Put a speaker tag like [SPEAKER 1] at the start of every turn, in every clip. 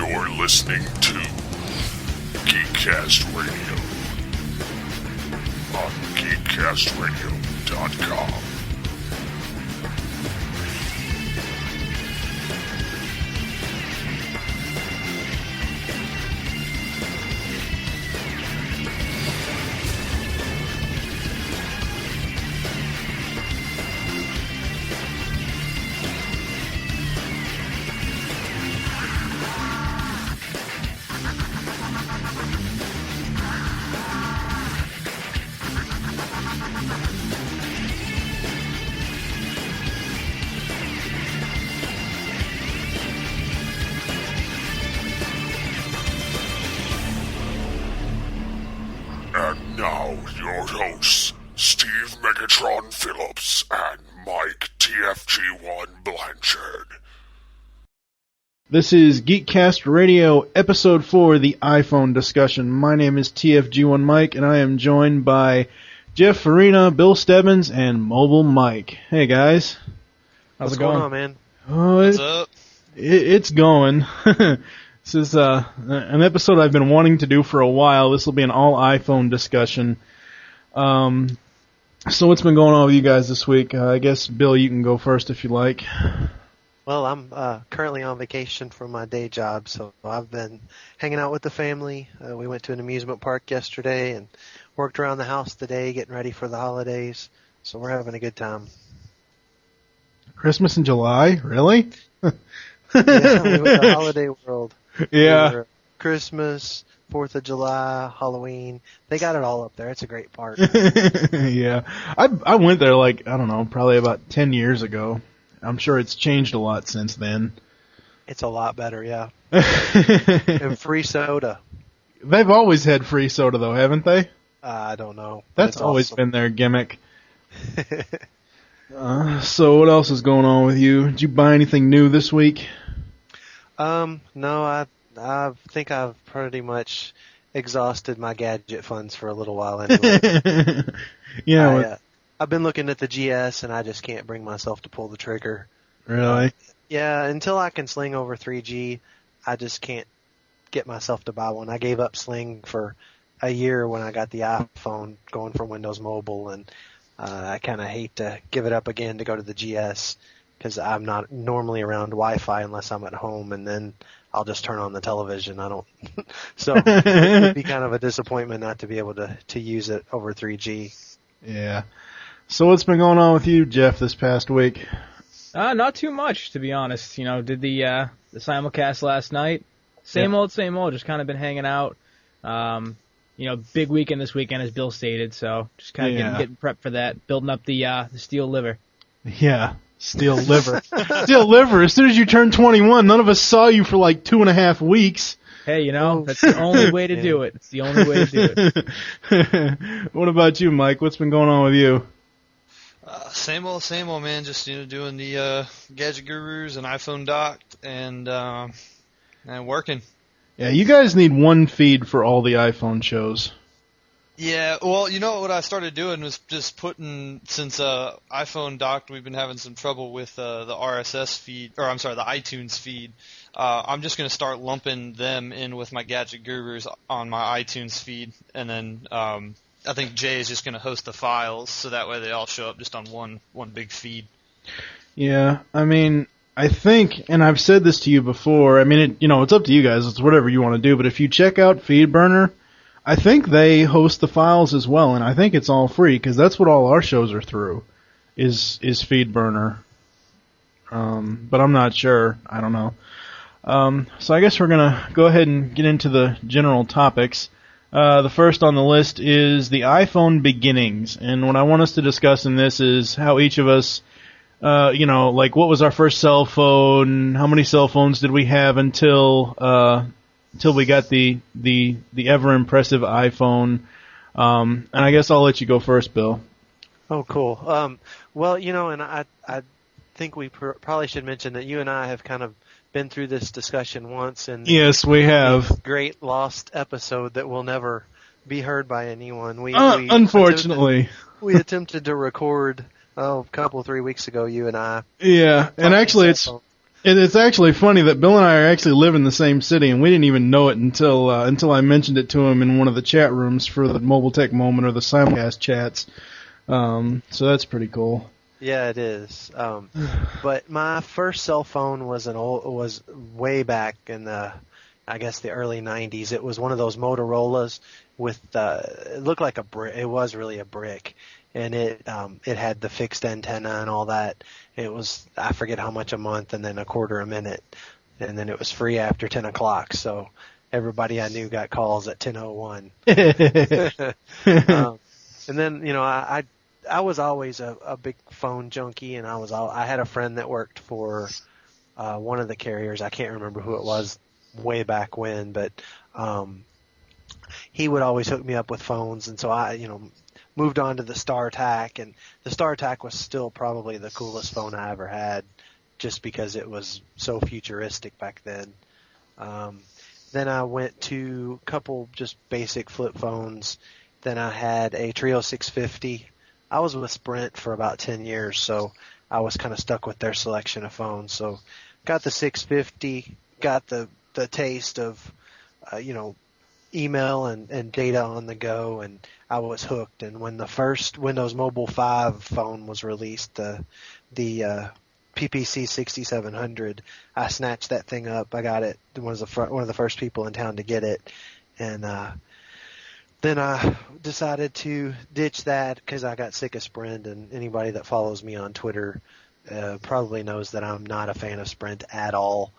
[SPEAKER 1] You're listening to Geekcast Radio on geekcastradio.com. And now, your hosts, Steve Megatron Phillips and Mike TFG1 Blanchard.
[SPEAKER 2] This is Geekcast Radio, Episode 4, the iPhone discussion. My name is TFG1 Mike, and I am joined by Jeff Farina, Bill Stebbins, and Mobile Mike. Hey, guys.
[SPEAKER 3] What's going on, man?
[SPEAKER 2] Oh,
[SPEAKER 3] What's up?
[SPEAKER 2] It's going. This is an episode I've been wanting to do for a while. This will be an all iPhone discussion. So what's been going on with you guys this week? I guess, Bill, you can go first if you like.
[SPEAKER 3] Well, I'm currently on vacation from my day job, so I've been hanging out with the family. We went to an amusement park yesterday and worked around the house today, getting ready for the holidays. So we're having a good time.
[SPEAKER 2] Christmas in July? Really?
[SPEAKER 3] Yeah, we went to Holiday World.
[SPEAKER 2] Yeah.
[SPEAKER 3] Christmas, 4th of July, Halloween. They got it all up there. It's a great park.
[SPEAKER 2] Yeah. I went there probably about 10 years ago. I'm sure it's changed a lot since then.
[SPEAKER 3] It's a lot better, yeah. And free soda.
[SPEAKER 2] They've always had free soda, though, haven't they?
[SPEAKER 3] I don't know.
[SPEAKER 2] That's always been their gimmick. So what else is going on with you? Did you buy anything new this week?
[SPEAKER 3] No, I think I've pretty much exhausted my gadget funds for a little while anyway.
[SPEAKER 2] Yeah.
[SPEAKER 3] I've been looking at the GS and I just can't bring myself to pull the trigger.
[SPEAKER 2] Really?
[SPEAKER 3] Yeah, until I can sling over 3G, I just can't get myself to buy one. I gave up Sling for a year when I got the iPhone going from Windows Mobile, and I kind of hate to give it up again to go to the GS because I'm not normally around Wi-Fi unless I'm at home, and then I'll just turn on the television. So it would be kind of a disappointment not to be able to use it over 3G.
[SPEAKER 2] Yeah. So what's been going on with you, Jeff, this past week?
[SPEAKER 4] Not too much, to be honest. Did the simulcast last night. Same old, just kind of been hanging out. Big weekend this weekend, as Bill stated, so just kind of getting prepped for that, building up the steel liver.
[SPEAKER 2] Yeah, steel liver. Steel liver, as soon as you turn 21, none of us saw you for like 2.5 weeks.
[SPEAKER 4] Hey, that's the only way to do it. It's the only way to do
[SPEAKER 2] it. What about you, Mike? What's been going on with you?
[SPEAKER 5] Same old, man. Just doing the Gadget Gurus and iPhone Docked and working.
[SPEAKER 2] Yeah, you guys need one feed for all the iPhone shows.
[SPEAKER 5] Yeah, well, what I started doing was just putting, since iPhone Docked, we've been having some trouble with the RSS feed, the iTunes feed. I'm just going to start lumping them in with my Gadget Gurus on my iTunes feed, and then I think Jay is just going to host the files, so that way they all show up just on one big feed.
[SPEAKER 2] Yeah, I think, and I've said this to you before, it's up to you guys, it's whatever you want to do, but if you check out FeedBurner, I think they host the files as well, and I think it's all free, because that's what all our shows are through, is FeedBurner. But I'm not sure, I don't know. So I guess we're going to go ahead and get into the general topics. The first on the list is the iPhone beginnings, and what I want us to discuss in this is how each of us, what was our first cell phone, how many cell phones did we have until we got the ever impressive iPhone, and I guess I'll let you go first, Bill.
[SPEAKER 3] Oh, cool. Well, and I think we probably should mention that you and I have kind of been through this discussion once, and
[SPEAKER 2] yes, we have.
[SPEAKER 3] Great lost episode that will never be heard by anyone. We
[SPEAKER 2] unfortunately,
[SPEAKER 3] we attempted to record a couple 3 weeks ago. You and I.
[SPEAKER 2] Yeah, and actually, It's actually funny that Bill and I actually live in the same city, and we didn't even know it until I mentioned it to him in one of the chat rooms for the Mobile Tech Moment or the simulcast chats. So that's pretty cool.
[SPEAKER 3] Yeah, it is. But my first cell phone was way back in I guess the early '90s. It was one of those Motorola's with it looked like a brick. It was really a brick, and it had the fixed antenna and all that. It was, I forget how much a month, and then a quarter a minute, and then it was free after 10 o'clock. So everybody I knew got calls at 10:01. And then I was always a big phone junkie, and I had a friend that worked for one of the carriers. I can't remember who it was way back when, but he would always hook me up with phones, and so I moved on to the StarTAC, and the StarTAC was still probably the coolest phone I ever had, just because it was so futuristic back then. Then I went to a couple just basic flip phones. Then I had a Trio 650. I was with Sprint for about 10 years, so I was kind of stuck with their selection of phones. So got the 650, got the taste of, email and data on the go, and I was hooked. And when the first Windows Mobile 5 phone was released, the PPC 6700, I snatched that thing up. I got it. Was one of the first people in town to get it, and then I decided to ditch that because I got sick of Sprint, and anybody that follows me on Twitter probably knows that I'm not a fan of Sprint at all.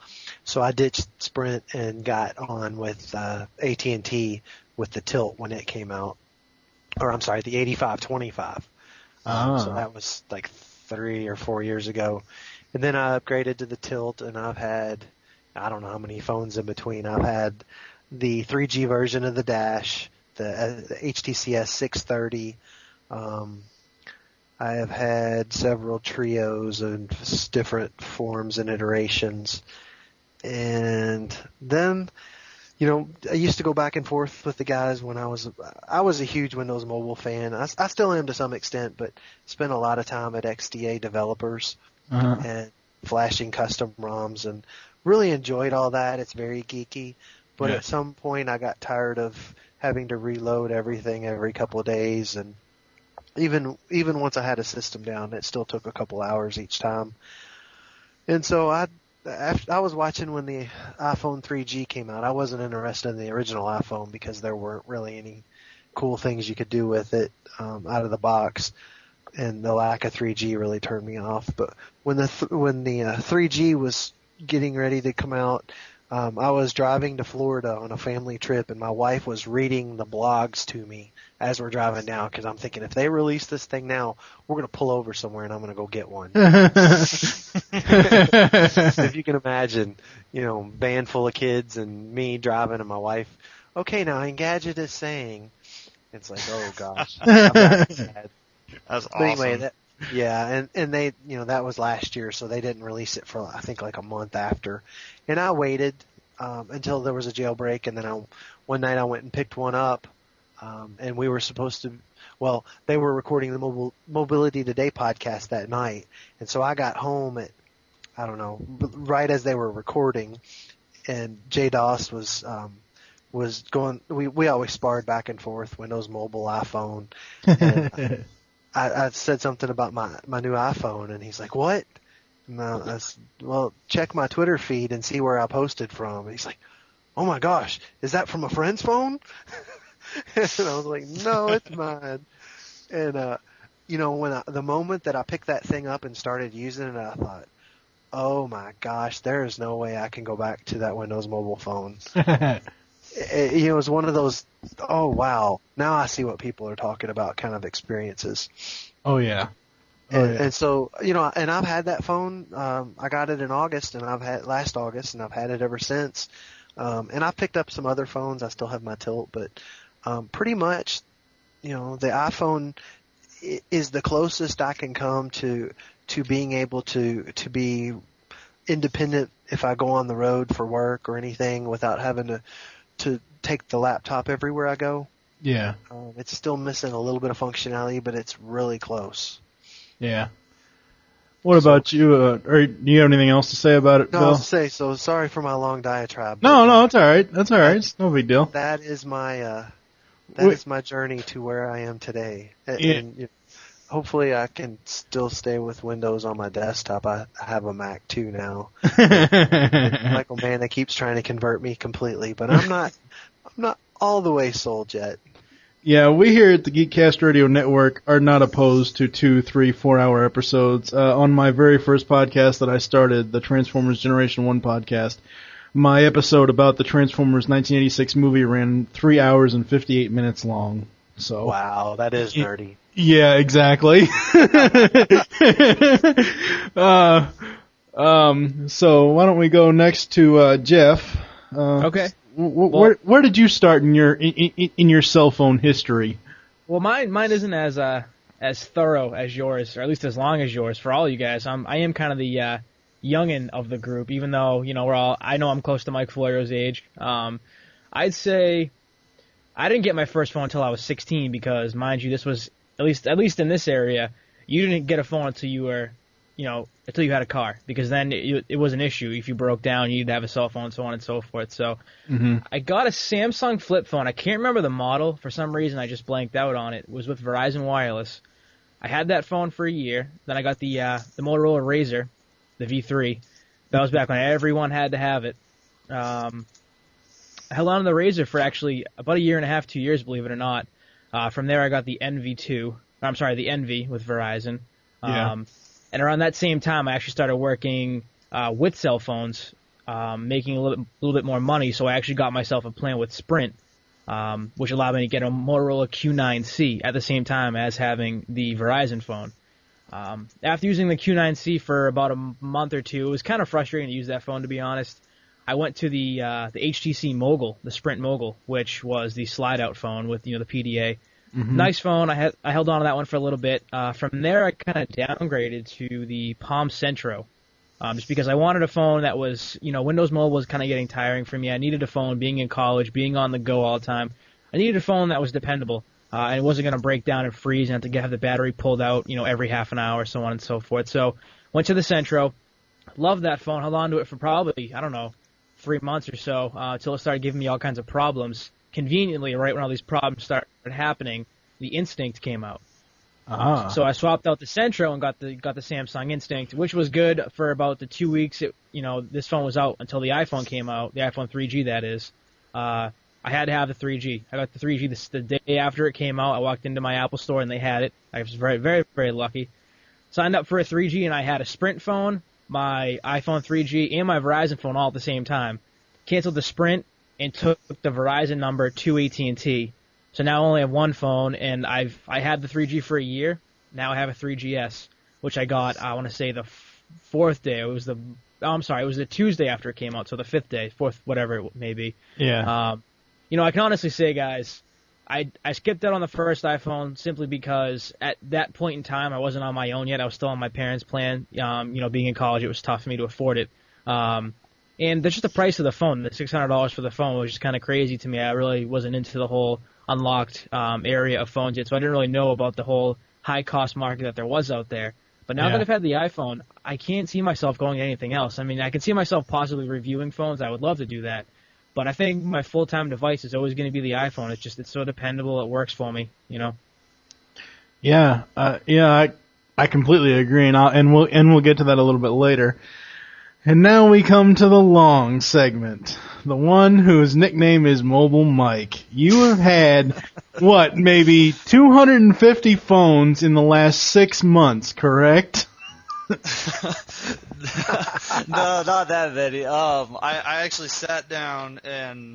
[SPEAKER 3] So I ditched Sprint and got on with AT&T with the Tilt when it came out. Or I'm sorry, the 8525. So that was like 3 or 4 years ago. And then I upgraded to the Tilt, and I've had, I don't know how many phones in between. I've had the 3G version of the Dash, the HTCS 630. I have had several Trios and different forms and iterations. And then, I used to go back and forth with the guys when I was a huge Windows Mobile fan. I still am to some extent, but spent a lot of time at XDA developers and flashing custom ROMs, and really enjoyed all that. It's very geeky, but at some point I got tired of having to reload everything every couple of days, and even once I had a system down, it still took a couple hours each time. And so I was watching when the iPhone 3G came out. I wasn't interested in the original iPhone because there weren't really any cool things you could do with it out of the box, and the lack of 3G really turned me off. But when the 3G was getting ready to come out, I was driving to Florida on a family trip, and my wife was reading the blogs to me as we're driving down, because I'm thinking, if they release this thing now, we're going to pull over somewhere and I'm going to go get one. If you can imagine, van full of kids and me driving, and my wife, okay, now Engadget is saying, it's like, oh gosh.
[SPEAKER 5] That's awesome.
[SPEAKER 3] But anyway, and they, that was last year, so they didn't release it for, I think, like a month after. And I waited until there was a jailbreak, and then one night I went and picked one up. And we were supposed to, they were recording the Mobility Today podcast that night. And so I got home at, I don't know, right as they were recording, and Jay Doss was going, we always sparred back and forth, Windows Mobile, iPhone. And I said something about my new iPhone, and he's like, what? No, check my Twitter feed and see where I posted from. And he's like, oh my gosh, is that from a friend's phone? And I was like, no, it's mine. And, the moment that I picked that thing up and started using it, I thought, oh my gosh, there is no way I can go back to that Windows Mobile phone. It was one of those, oh wow, now I see what people are talking about kind of experiences.
[SPEAKER 2] Oh yeah.
[SPEAKER 3] And so, and I've had that phone, I got it in August, and last August, and I've had it ever since. And I've picked up some other phones. I still have my Tilt, but pretty much, the iPhone is the closest I can come to being able to be independent if I go on the road for work or anything without having to take the laptop everywhere I go.
[SPEAKER 2] Yeah.
[SPEAKER 3] It's still missing a little bit of functionality, but it's really close.
[SPEAKER 2] Yeah. What about you? Or do you have anything else to say about it,
[SPEAKER 3] No,
[SPEAKER 2] Bill?
[SPEAKER 3] I'll say so. Sorry for my long diatribe.
[SPEAKER 2] No,
[SPEAKER 3] but,
[SPEAKER 2] no, it's all right. That's all right. It's no big deal.
[SPEAKER 3] That is my
[SPEAKER 2] Wait.
[SPEAKER 3] is my journey to where I am today. And,
[SPEAKER 2] Yeah.
[SPEAKER 3] and, you know, hopefully I can still stay with Windows on my desktop. I have a Mac too now. Michael Mann keeps trying to convert me completely, but I'm not all the way sold yet.
[SPEAKER 2] Yeah, we here at the Geekcast Radio Network are not opposed to 2, 3, 4-hour episodes. On my very first podcast that I started, the Transformers Generation 1 podcast, my episode about the Transformers 1986 movie ran 3 hours and 58 minutes long. So
[SPEAKER 3] Wow, that is nerdy.
[SPEAKER 2] Yeah, exactly. So why don't we go next to Jeff?
[SPEAKER 4] Okay.
[SPEAKER 2] Where did you start in your cell phone history?
[SPEAKER 4] Well, mine isn't as thorough as yours, or at least as long as yours. For all you guys, I am kind of the youngin of the group, even though I know I'm close to Mike Floyo's age. I'd say I didn't get my first phone until I was 16 because, mind you, this was at least in this area, you didn't get a phone until you were, until you had a car, because then it was an issue. If you broke down, you needed to have a cell phone, so on and so forth. So I got a Samsung flip phone. I can't remember the model. For some reason, I just blanked out on it. It was with Verizon Wireless. I had that phone for a year. Then I got the Motorola Razr, the V3. That was back when everyone had to have it. I held on to the Razr for actually about a year and a half, 2 years, believe it or not. From there, I got the the Envy with Verizon.
[SPEAKER 2] Yeah.
[SPEAKER 4] And around that same time, I actually started working with cell phones, making a little bit more money. So I actually got myself a plan with Sprint, which allowed me to get a Motorola Q9C at the same time as having the Verizon phone. After using the Q9C for about a month or two, it was kind of frustrating to use that phone, to be honest. I went to the HTC Mogul, the Sprint Mogul, which was the slide-out phone with the PDA. Mm-hmm. Nice phone. I held on to that one for a little bit. From there, I kind of downgraded to the Palm Centro, just because I wanted a phone that was, Windows Mobile was kind of getting tiring for me. I needed a phone, being in college, being on the go all the time. I needed a phone that was dependable, and it wasn't going to break down and freeze and have to have the battery pulled out, every half an hour, so on and so forth. So went to the Centro, loved that phone, held on to it for probably, 3 months or so, until it started giving me all kinds of problems. Conveniently, right when all these problems started happening, the Instinct came out. So I swapped out the Centro and got the Samsung Instinct, which was good for about the 2 weeks. This phone was out until the iPhone came out, the iPhone 3G, that is. I had to have the 3G. I got the 3G the day after it came out. I walked into my Apple store and they had it. I was very, very, very lucky. Signed up for a 3G and I had a Sprint phone, my iPhone 3G, and my Verizon phone all at the same time. Canceled the Sprint and took the Verizon number to AT&T. So now I only have one phone, and I had the 3G for a year. Now I have a 3GS, which I got, I want to say, the fourth day. It was the Tuesday after it came out, so the fifth day, fourth, whatever it may be.
[SPEAKER 2] Yeah.
[SPEAKER 4] I can honestly say, guys, I skipped out on the first iPhone simply because at that point in time I wasn't on my own yet. I was still on my parents' plan. Being in college, it was tough for me to afford it. And that's just the price of the phone. The $600 for the phone was just kind of crazy to me. I really wasn't into the whole unlocked area of phones yet, so I didn't really know about the whole high-cost market that there was out there. But now that I've had the iPhone, I can't see myself going to anything else. I mean, I can see myself possibly reviewing phones. I would love to do that. But I think my full-time device is always going to be the iPhone. It's so dependable. It works for me,
[SPEAKER 2] Yeah. I completely agree, and we'll get to that a little bit later. And now we come to the long segment. The one whose nickname is Mobile Mike. You have had, maybe 250 phones in the last 6 months, correct?
[SPEAKER 5] No, not that many. I actually sat down and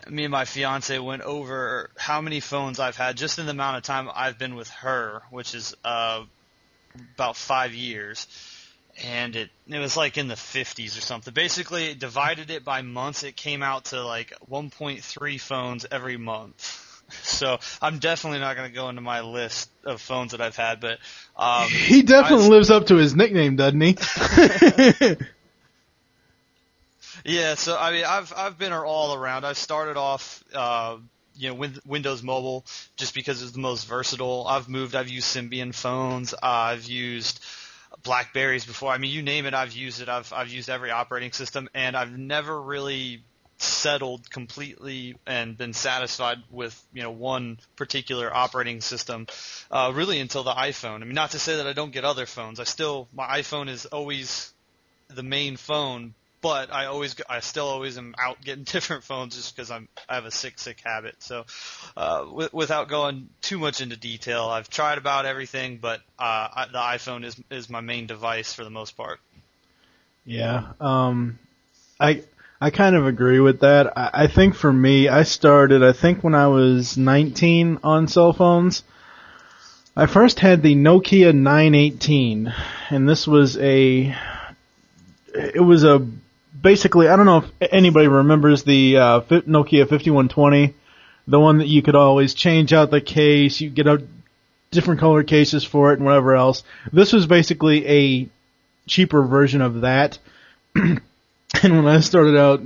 [SPEAKER 5] me and my fiance went over how many phones I've had just in the amount of time I've been with her, which is about 5 years. And it was like in the 50s or something. Basically, divided it by months, it came out to like 1.3 phones every month. So I'm definitely not going to go into my list of phones that I've had, but
[SPEAKER 2] he definitely lives up to his nickname, doesn't he?
[SPEAKER 5] Yeah, so I mean, I've been all around. I started off, with Windows Mobile just because it's the most versatile. I've used Symbian phones. I've used Blackberries before. I mean, you name it, I've used it. I've used every operating system, and I've never really settled completely and been satisfied with one particular operating system really until the iPhone. I mean, not to say that I don't get other phones. My iPhone is always the main phone, but I still always am out getting different phones just because I have a sick habit. So without going too much into detail, I've tried about everything, but the iPhone is my main device for the most part.
[SPEAKER 2] Yeah, I kind of agree with that. I think for me, I started, I think when I was 19 on cell phones. I first had the Nokia 918, and this was basically, I don't know if anybody remembers the Nokia 5120, the one that you could always change out the case, you get out different color cases for it and whatever else. This was basically a cheaper version of that. And when I started out,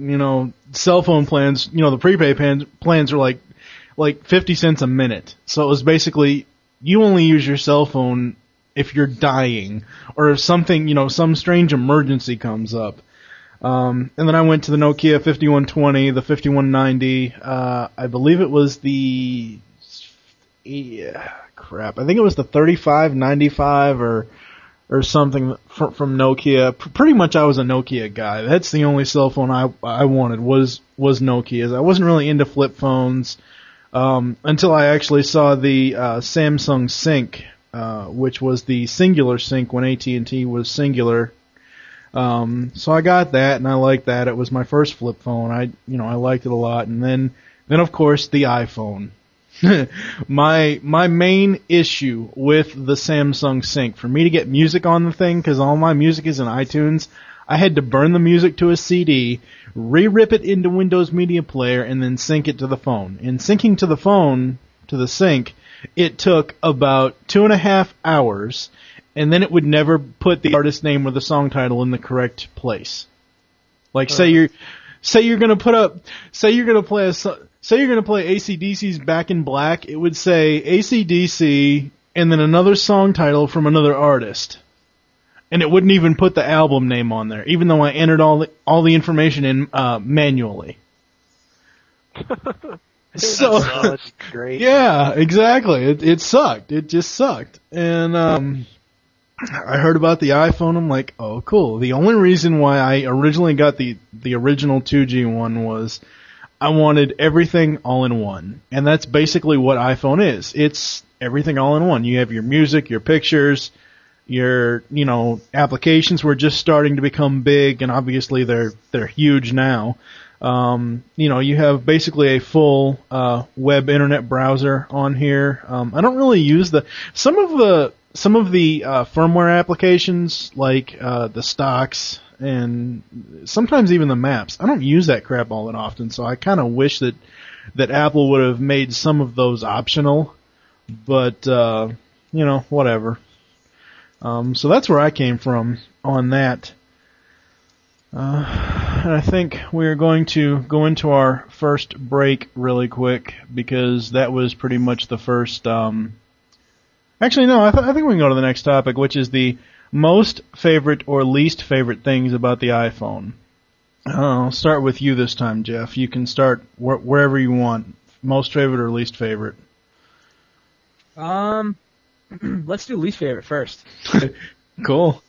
[SPEAKER 2] cell phone plans, the prepaid plans were like 50 cents a minute. So it was basically, you only use your cell phone if you're dying or if something, some strange emergency comes up. And then I went to the Nokia 5120, the 5190, I believe it was I think it was the 3595 or something from Nokia. Pretty much I was a Nokia guy. That's the only cell phone I wanted was Nokia's. I wasn't really into flip phones until I actually saw the Samsung Sync, which was the singular sync when AT&T was singular. So I got that and I liked that. It was my first flip phone. I liked it a lot. And then of course the iPhone. My main issue with the Samsung Sync, for me to get music on the thing, because all my music is in iTunes, I had to burn the music to a CD, re-rip it into Windows Media Player, and then sync it to the phone. In syncing to the phone, to the sync, it took about 2.5 hours, and then it would never put the artist name or the song title in the correct place. Like, say you're gonna play AC/DC's Back in Black, it would say AC/DC and then another song title from another artist. And it wouldn't even put the album name on there, even though I entered all the information in manually. So
[SPEAKER 3] that's great.
[SPEAKER 2] Yeah, exactly. It sucked. It just sucked. And I heard about the iPhone. I'm like, oh, cool. The only reason why I originally got the original 2G one was I wanted everything all in one. And that's basically what iPhone is. It's everything all in one. You have your music, your pictures, your, applications were just starting to become big, and obviously they're huge now. You have basically a full web internet browser on here. I don't really use some of the firmware applications, like the stocks and sometimes even the maps. I don't use that crap all that often, so I kind of wish that Apple would have made some of those optional. But whatever. So that's where I came from on that. And I think we're going to go into our first break really quick, because that was pretty much the first. Actually, no, I think we can go to the next topic, which is the most favorite or least favorite things about the iPhone. I'll start with you this time, Jeff. You can start wherever you want. Most favorite or least favorite?
[SPEAKER 4] Let's do least favorite first.
[SPEAKER 2] Cool.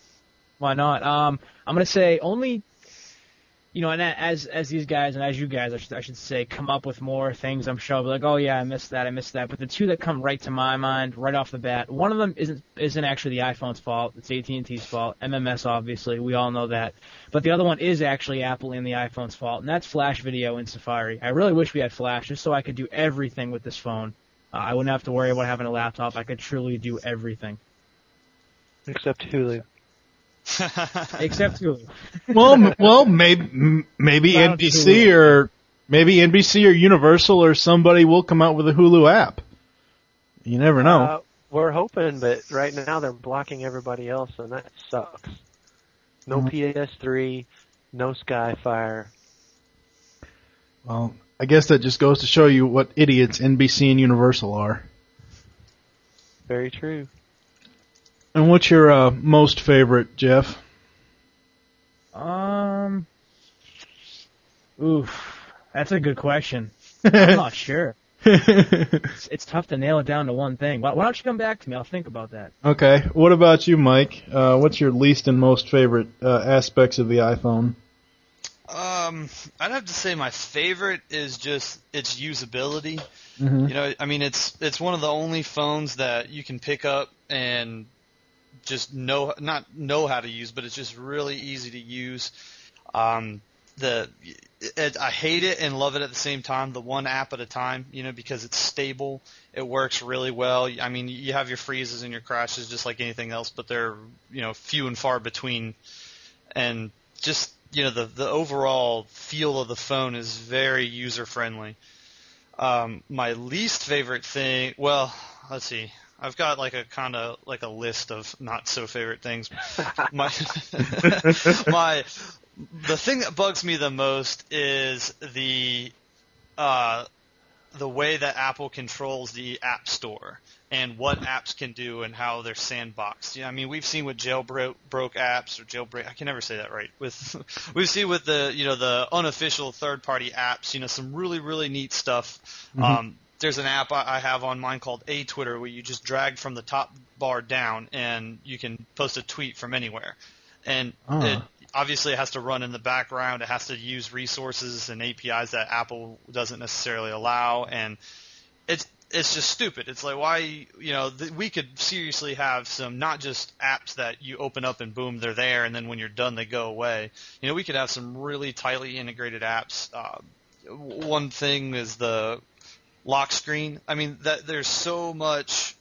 [SPEAKER 4] Why not? I'm gonna say only, and as these guys and as you guys, I should say, come up with more things. I'm sure I'll be like, oh yeah, I missed that. But the two that come right to my mind, right off the bat, one of them isn't actually the iPhone's fault. It's AT&T's fault. MMS, obviously, we all know that. But the other one is actually Apple and the iPhone's fault, and that's Flash Video in Safari. I really wish we had Flash, just so I could do everything with this phone. I wouldn't have to worry about having a laptop. I could truly do everything.
[SPEAKER 3] Except Hulu.
[SPEAKER 4] Except Hulu.
[SPEAKER 2] Well, maybe NBC or Universal or somebody will come out with a Hulu app. You never know.
[SPEAKER 3] We're hoping, but right now they're blocking everybody else, and that sucks. No PS3, no Skyfire.
[SPEAKER 2] Well, I guess that just goes to show you what idiots NBC and Universal are.
[SPEAKER 3] Very true.
[SPEAKER 2] And what's your most favorite, Jeff?
[SPEAKER 4] That's a good question. I'm not sure. It's tough to nail it down to one thing. Why don't you come back to me? I'll think about that.
[SPEAKER 2] Okay. What about you, Mike? What's your least and most favorite aspects of the iPhone?
[SPEAKER 5] I'd have to say my favorite is just its usability.
[SPEAKER 2] Mm-hmm.
[SPEAKER 5] You know, I mean, it's one of the only phones that you can pick up and just not know how to use, but it's just really easy to use. I hate it and love it at the same time, the one app at a time, you know, because it's stable. It works really well. I mean, you have your freezes and your crashes just like anything else, but they're, you know, few and far between. And just, you know, the overall feel of the phone is very user-friendly. My least favorite thing, well, let's see. I've got like a kind of like a list of not so favorite things. The thing that bugs me the most is the way that Apple controls the App Store and what apps can do and how they're sandboxed. I mean, we've seen with jailbroke apps or jailbreak. I can never say that right. We've seen with the unofficial third-party apps. You know, some really really neat stuff.
[SPEAKER 2] Mm-hmm.
[SPEAKER 5] There's an app I have on mine called Twitter where you just drag from the top bar down and you can post a tweet from anywhere. And obviously it has to run in the background. It has to use resources and APIs that Apple doesn't necessarily allow. And it's just stupid. It's like, why, you know, we could seriously have some, not just apps that you open up and boom, they're there, and then when you're done, they go away. You know, we could have some really tightly integrated apps. One thing is the lock screen. I mean, there's so much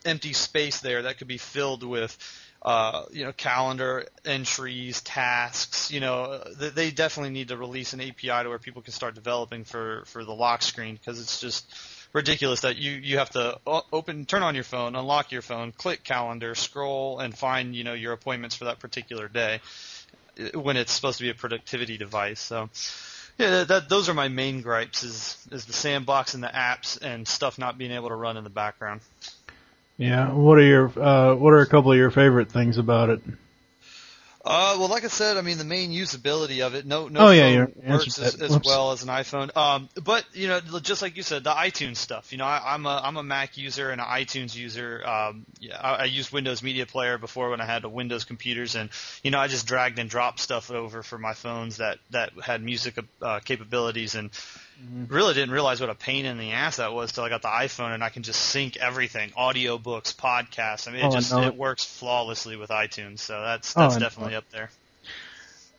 [SPEAKER 5] empty space there that could be filled with, you know, calendar entries, tasks. You know, they definitely need to release an API to where people can start developing for the lock screen, because it's just ridiculous that you have to turn on your phone, unlock your phone, click calendar, scroll, and find, you know, your appointments for that particular day when it's supposed to be a productivity device. So. Yeah, those are my main gripes: is the sandbox and the apps and stuff not being able to run in the background.
[SPEAKER 2] Yeah. What are a couple of your favorite things about it?
[SPEAKER 5] Well, like I said, I mean, the main usability of it, no
[SPEAKER 2] you
[SPEAKER 5] phone works as well as an iPhone. But you know, just like you said, the iTunes stuff. You know, I'm a Mac user and an iTunes user. I used Windows Media Player before when I had Windows computers, and you know, I just dragged and dropped stuff over for my phones that had music capabilities, and really didn't realize what a pain in the ass that was till I got the iPhone, and I can just sync everything: audiobooks, podcasts. I mean, it works flawlessly with iTunes. So that's definitely up there.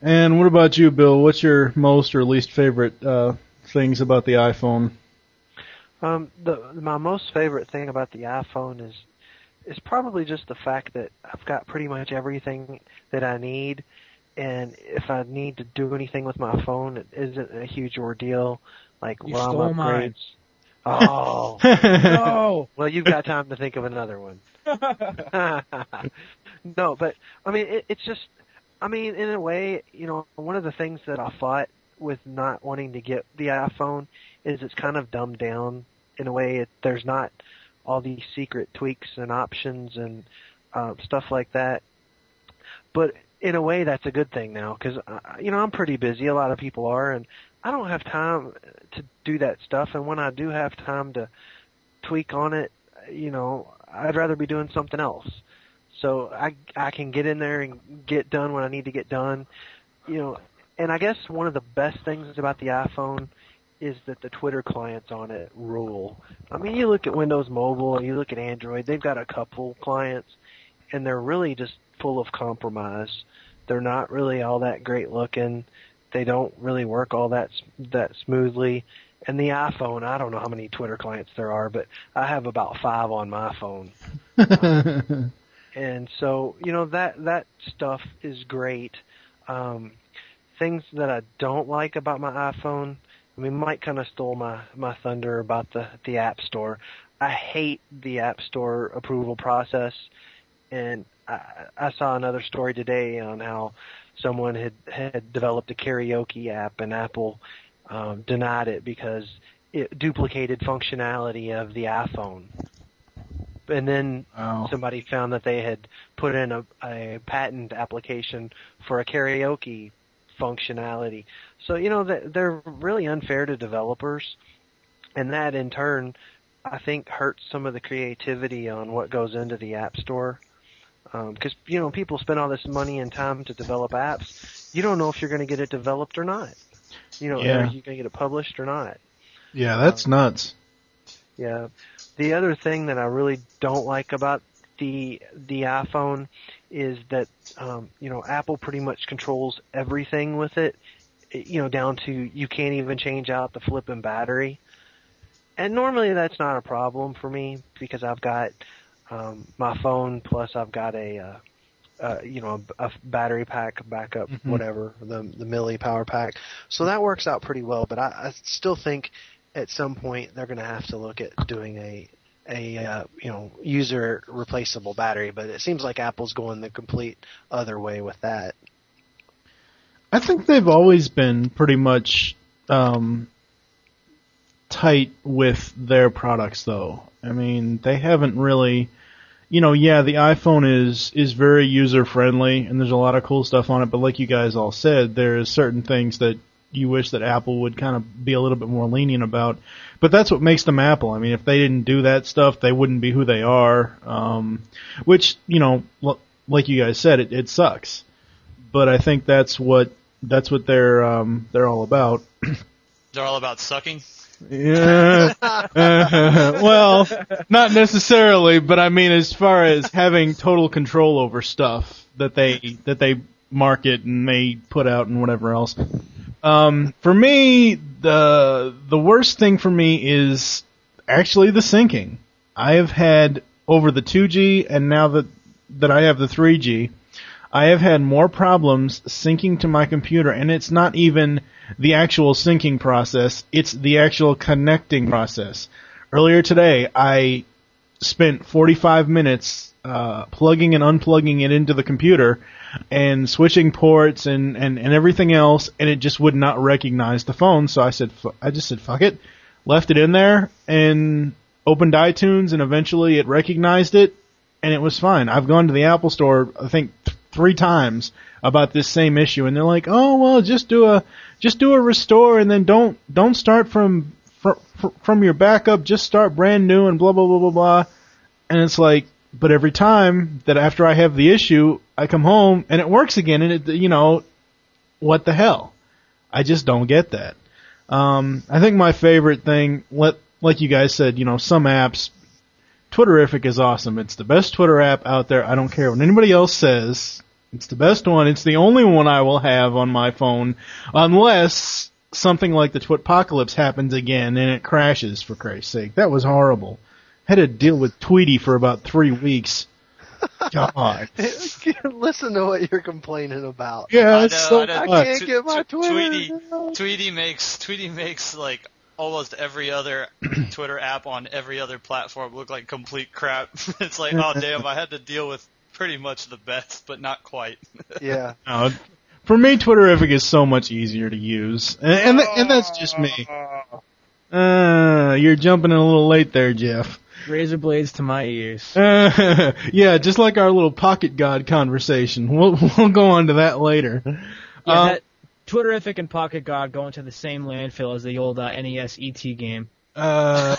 [SPEAKER 2] And what about you, Bill? What's your most or least favorite things about the iPhone?
[SPEAKER 3] My most favorite thing about the iPhone is probably just the fact that I've got pretty much everything that I need, and if I need to do anything with my phone, it isn't a huge ordeal. Like
[SPEAKER 4] You
[SPEAKER 3] ROM
[SPEAKER 4] stole
[SPEAKER 3] upgrades.
[SPEAKER 4] mine.
[SPEAKER 3] Oh
[SPEAKER 4] No.
[SPEAKER 3] well, you've got time to think of another one. No, but I mean, it's just, I mean, in a way, you know, one of the things that I fought with not wanting to get the iPhone is it's kind of dumbed down in a way. There's not all these secret tweaks and options and stuff like that. But in a way, that's a good thing now, because you know, I'm pretty busy. A lot of people are, and I don't have time to do that stuff. And when I do have time to tweak on it, you know, I'd rather be doing something else. So I can get in there and get done when I need to get done, you know. And I guess one of the best things about the iPhone is that the Twitter clients on it rule. I mean, you look at Windows Mobile, you look at Android, they've got a couple clients, and they're really just full of compromise. They're not really all that great looking. They don't really work all that smoothly. And the iPhone, I don't know how many Twitter clients there are, but I have about 5 on my phone. And so, you know, that stuff is great. Things that I don't like about my iPhone, I mean, Mike kind of stole my thunder about the App Store. I hate the App Store approval process, and I saw another story today on how someone had developed a karaoke app, and Apple denied it because it duplicated functionality of the iPhone. And then
[SPEAKER 2] Wow.
[SPEAKER 3] somebody found that they had put in a patent application for a karaoke functionality. So, they're really unfair to developers, and that in turn, I think, hurts some of the creativity on what goes into the App Store. Because, people spend all this money and time to develop apps. You don't know if you're going to get it developed or not. Are you going to get it published or not?
[SPEAKER 2] Yeah, that's nuts.
[SPEAKER 3] Yeah. The other thing that I really don't like about the iPhone is that Apple pretty much controls everything with it. Down to you can't even change out the flipping battery. And normally that's not a problem for me because I've got my phone plus I've got a battery pack backup, whatever, the milli power pack. So that works out pretty well. But I still think at some point they're going to have to look at doing a user replaceable battery. But it seems like Apple's going the complete other way with that.
[SPEAKER 2] I think they've always been pretty much tight with their products, though. I mean, they haven't really, the iPhone is very user friendly, and there's a lot of cool stuff on it. But like you guys all said, there's certain things that you wish that Apple would kind of be a little bit more lenient about. But that's what makes them Apple. I mean, if they didn't do that stuff, they wouldn't be who they are. Which, like you guys said, it sucks. But I think that's what they're all about.
[SPEAKER 5] They're all about sucking.
[SPEAKER 2] Yeah. Well, not necessarily, but I mean, as far as having total control over stuff that they market and they put out and whatever else. For me, the worst thing for me is actually the syncing. I have had over the 2G and now that I have the 3G, I have had more problems syncing to my computer, and it's not even the actual syncing process, it's the actual connecting process. Earlier today, I spent 45 minutes plugging and unplugging it into the computer and switching ports and everything else, and it just would not recognize the phone, so I just said, fuck it, left it in there, and opened iTunes, and eventually it recognized it, and it was fine. I've gone to the Apple Store, I think, 3 times about this same issue, and they're like, "Oh well, just do a restore, and then don't start from your backup. Just start brand new, and blah blah blah blah blah." And it's like, but every time that after I have the issue, I come home and it works again, and what the hell? I just don't get that. I think my favorite thing, like you guys said, some apps. Twitterific is awesome. It's the best Twitter app out there. I don't care what anybody else says. It's the best one. It's the only one I will have on my phone unless something like the Twitpocalypse happens again and it crashes, for Christ's sake. That was horrible. Had to deal with Tweety for about 3 weeks. God.
[SPEAKER 3] Listen to what you're complaining about.
[SPEAKER 2] Yeah,
[SPEAKER 3] I can't get my Twitter.
[SPEAKER 5] Tweety makes like almost every other Twitter app on every other platform look like complete crap. It's like, oh damn, I had to deal with pretty much the best, but not quite.
[SPEAKER 3] Yeah.
[SPEAKER 2] No, for me, Twitterific is so much easier to use, and that's just me. You're jumping in a little late there, Jeff.
[SPEAKER 4] Razor blades to my ears.
[SPEAKER 2] Yeah, just like our little Pocket God conversation. We'll go on to that later.
[SPEAKER 4] Yeah, that Twitterific and Pocket God go into the same landfill as the old NES ET game.
[SPEAKER 2] The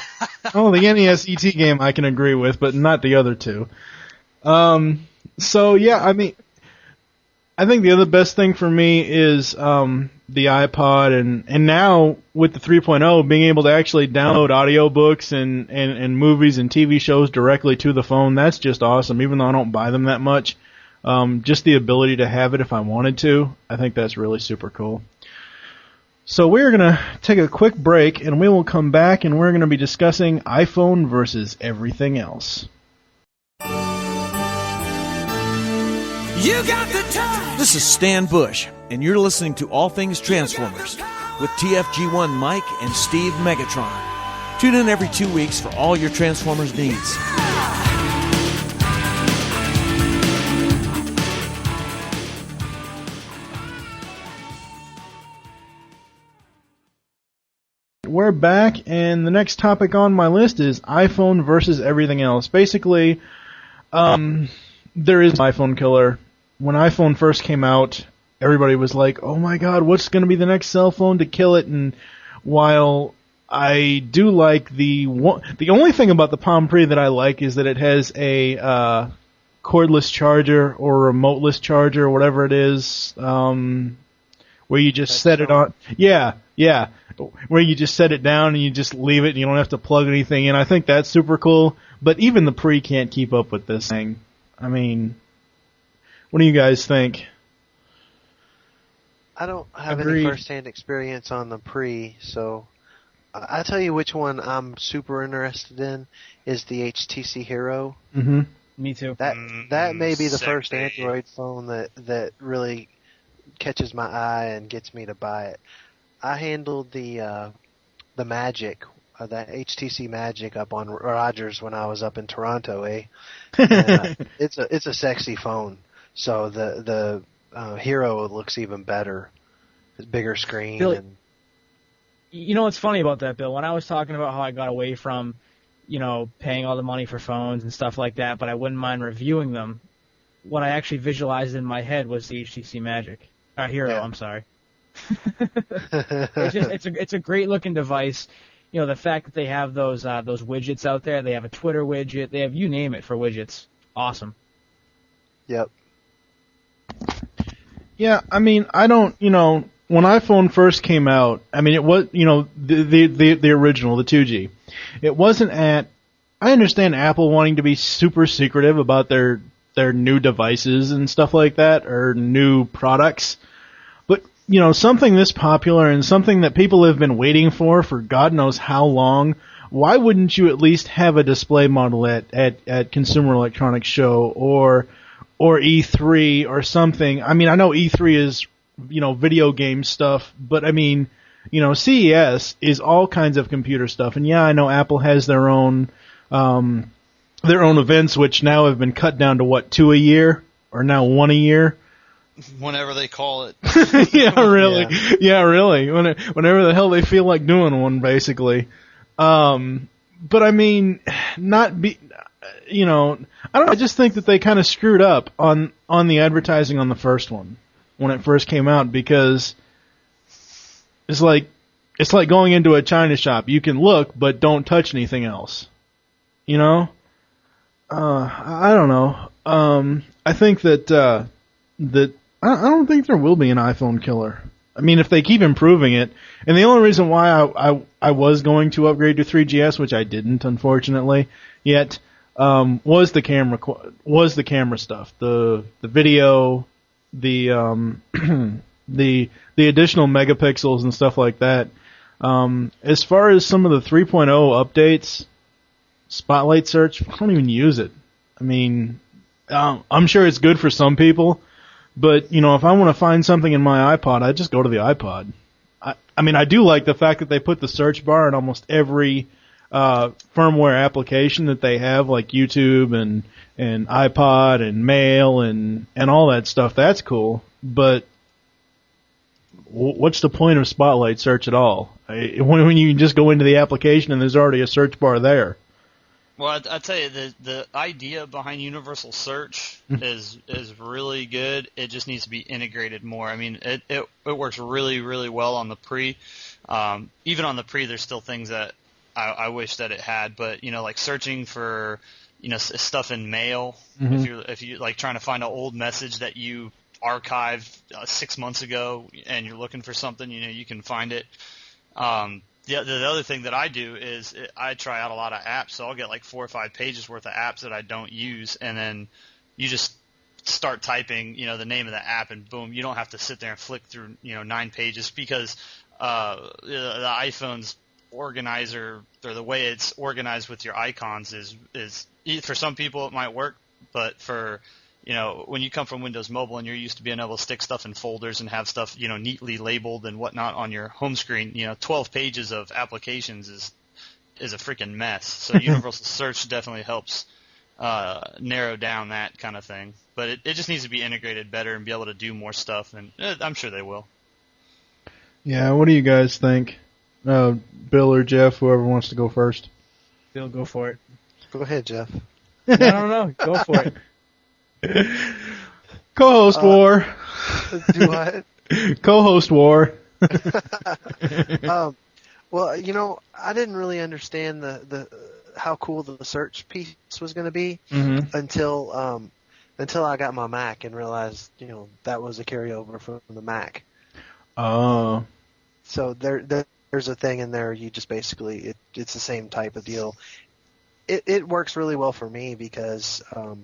[SPEAKER 2] NES ET game I can agree with, but not the other two. So yeah, I mean, I think the other best thing for me is the iPod, and now with the 3.0, being able to actually download audiobooks and movies and TV shows directly to the phone. That's just awesome, even though I don't buy them that much. Just the ability to have it if I wanted to, I think that's really super cool. So we're going to take a quick break, and we will come back, and we're going to be discussing iPhone versus everything else.
[SPEAKER 6] You got the touch. This is Stan Bush, and you're listening to All Things Transformers with TFG1 Mike and Steve Megatron. Tune in every 2 weeks for all your Transformers needs.
[SPEAKER 2] We're back, and the next topic on my list is iPhone versus everything else. Basically, there is an iPhone killer. When iPhone first came out, everybody was like, oh my god, what's going to be the next cell phone to kill it? And while I do like the only thing about the Palm Pre that I like is that it has a cordless charger or remoteless charger or whatever it is, where you just set it on. Yeah. Where you just set it down and you just leave it and you don't have to plug anything in. I think that's super cool. But even the Pre can't keep up with this thing. I mean, what do you guys think?
[SPEAKER 3] I don't have
[SPEAKER 2] Agreed.
[SPEAKER 3] any first-hand experience on the Pre, so I'll tell you which one I'm super interested in is the HTC Hero.
[SPEAKER 2] Mm-hmm.
[SPEAKER 4] Me too.
[SPEAKER 3] That may be the first
[SPEAKER 5] sexy.
[SPEAKER 3] Android phone that really catches my eye and gets me to buy it. I handled the Magic, that HTC Magic up on Rogers when I was up in Toronto, And, it's a sexy phone. So the Hero looks even better. It's bigger screen.
[SPEAKER 4] Billy,
[SPEAKER 3] and
[SPEAKER 4] you know what's funny about that, Bill? When I was talking about how I got away from, paying all the money for phones and stuff like that, but I wouldn't mind reviewing them, what I actually visualized in my head was the HTC Magic. Hero,
[SPEAKER 3] Yeah.
[SPEAKER 4] I'm sorry. It's a great looking device. The fact that they have those widgets out there, they have a Twitter widget, they have you name it for widgets. Awesome.
[SPEAKER 3] Yep.
[SPEAKER 2] Yeah, I mean, I don't, when iPhone first came out, I mean, it was, the original, the 2G. It wasn't I understand Apple wanting to be super secretive about their new devices and stuff like that, or new products. But, something this popular and something that people have been waiting for God knows how long, why wouldn't you at least have a display model at Consumer Electronics Show or E3 or something? I mean, I know E3 is, video game stuff, but I mean, CES is all kinds of computer stuff. And yeah, I know Apple has their own events, which now have been cut down to 2 a year, or now 1 a year.
[SPEAKER 5] Whenever they call it.
[SPEAKER 2] Yeah, really. Yeah, really. Whenever the hell they feel like doing one, basically. But I mean, I just think that they kind of screwed up on the advertising on the first one when it first came out, because it's like going into a China shop. You can look, but don't touch anything else. I don't know. I think that I don't think there will be an iPhone killer. I mean, if they keep improving it, and the only reason why I was going to upgrade to 3GS, which I didn't, unfortunately, yet, was the camera stuff, the video, the the additional megapixels and stuff like that. As far as some of the 3.0 updates, Spotlight Search, I don't even use it. I mean, I'm sure it's good for some people. But, if I want to find something in my iPod, I just go to the iPod. I mean, I do like the fact that they put the search bar in almost every firmware application that they have, like YouTube and iPod and Mail and all that stuff. That's cool. But what's the point of Spotlight Search at all? When you can just go into the application and there's already a search bar there.
[SPEAKER 5] Well, I tell you, the idea behind universal search is really good. It just needs to be integrated more. I mean, it works really, really well on the Pre. Even on the Pre, there's still things that I wish that it had. But like searching for stuff in Mail.
[SPEAKER 2] Mm-hmm.
[SPEAKER 5] If you like trying to find an old message that you archived 6 months ago and you're looking for something, you can find it. The other thing that I do is I try out a lot of apps, so I'll get like 4 or 5 pages worth of apps that I don't use, and then you just start typing, the name of the app, and boom, you don't have to sit there and flick through, 9 pages, because the iPhone's organizer, or the way it's organized with your icons is for some people it might work, but for when you come from Windows Mobile and you're used to being able to stick stuff in folders and have stuff, neatly labeled and whatnot on your home screen, 12 pages of applications is a freaking mess. So universal search definitely helps narrow down that kind of thing. But it just needs to be integrated better and be able to do more stuff, and I'm sure they will.
[SPEAKER 2] Yeah, what do you guys think? Bill or Jeff, whoever wants to go first.
[SPEAKER 4] Bill, go for it.
[SPEAKER 3] Go ahead, Jeff.
[SPEAKER 4] No, go for it.
[SPEAKER 2] Co-host war.
[SPEAKER 3] Do what?
[SPEAKER 2] Co-host war.
[SPEAKER 3] Well, I didn't really understand the how cool the search piece was going to be until I got my Mac and realized, that was a carryover from the Mac.
[SPEAKER 2] Oh.
[SPEAKER 3] So there's a thing in there. You just basically it's the same type of deal. It works really well for me because I've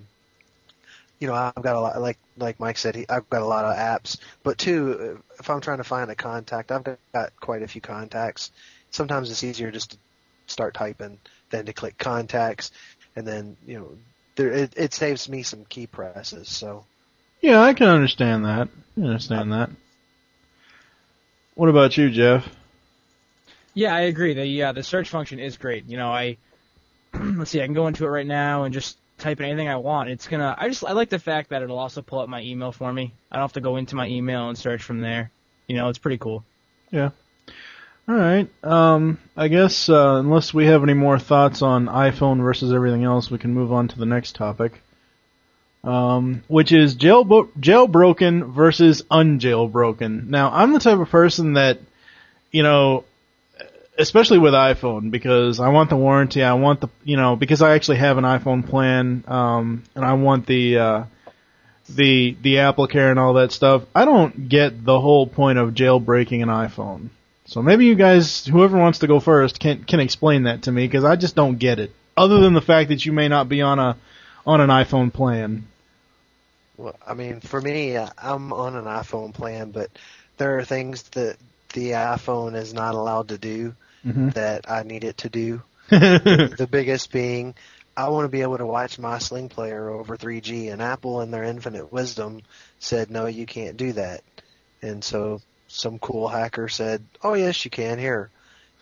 [SPEAKER 3] got a lot, like Mike said, I've got a lot of apps. But two, if I'm trying to find a contact, I've got quite a few contacts. Sometimes it's easier just to start typing than to click contacts, and then it saves me some key presses. So
[SPEAKER 2] yeah, I can understand that. That. What about you, Jeff?
[SPEAKER 4] Yeah, I agree. The search function is great. Let's see, I can go into it right now and just type in anything I want. I like the fact that it'll also pull up my email for me. I don't have to go into my email and search from there. It's pretty cool.
[SPEAKER 2] Yeah. All right. I guess unless we have any more thoughts on iPhone versus everything else, we can move on to the next topic, which is jailbroken versus unjailbroken. Now, I'm the type of person that, especially with iPhone, because I want the warranty, I want because I actually have an iPhone plan, and I want the AppleCare and all that stuff. I don't get the whole point of jailbreaking an iPhone. So maybe you guys, whoever wants to go first, can explain that to me, because I just don't get it. Other than the fact that you may not be on an iPhone plan.
[SPEAKER 3] Well, I mean, for me, I'm on an iPhone plan, but there are things that the iPhone is not allowed to do that I need it to do. The biggest being, I want to be able to watch my Sling player over 3G, and Apple, in their infinite wisdom, said, no, you can't do that. And so some cool hacker said, oh, yes, you can, here.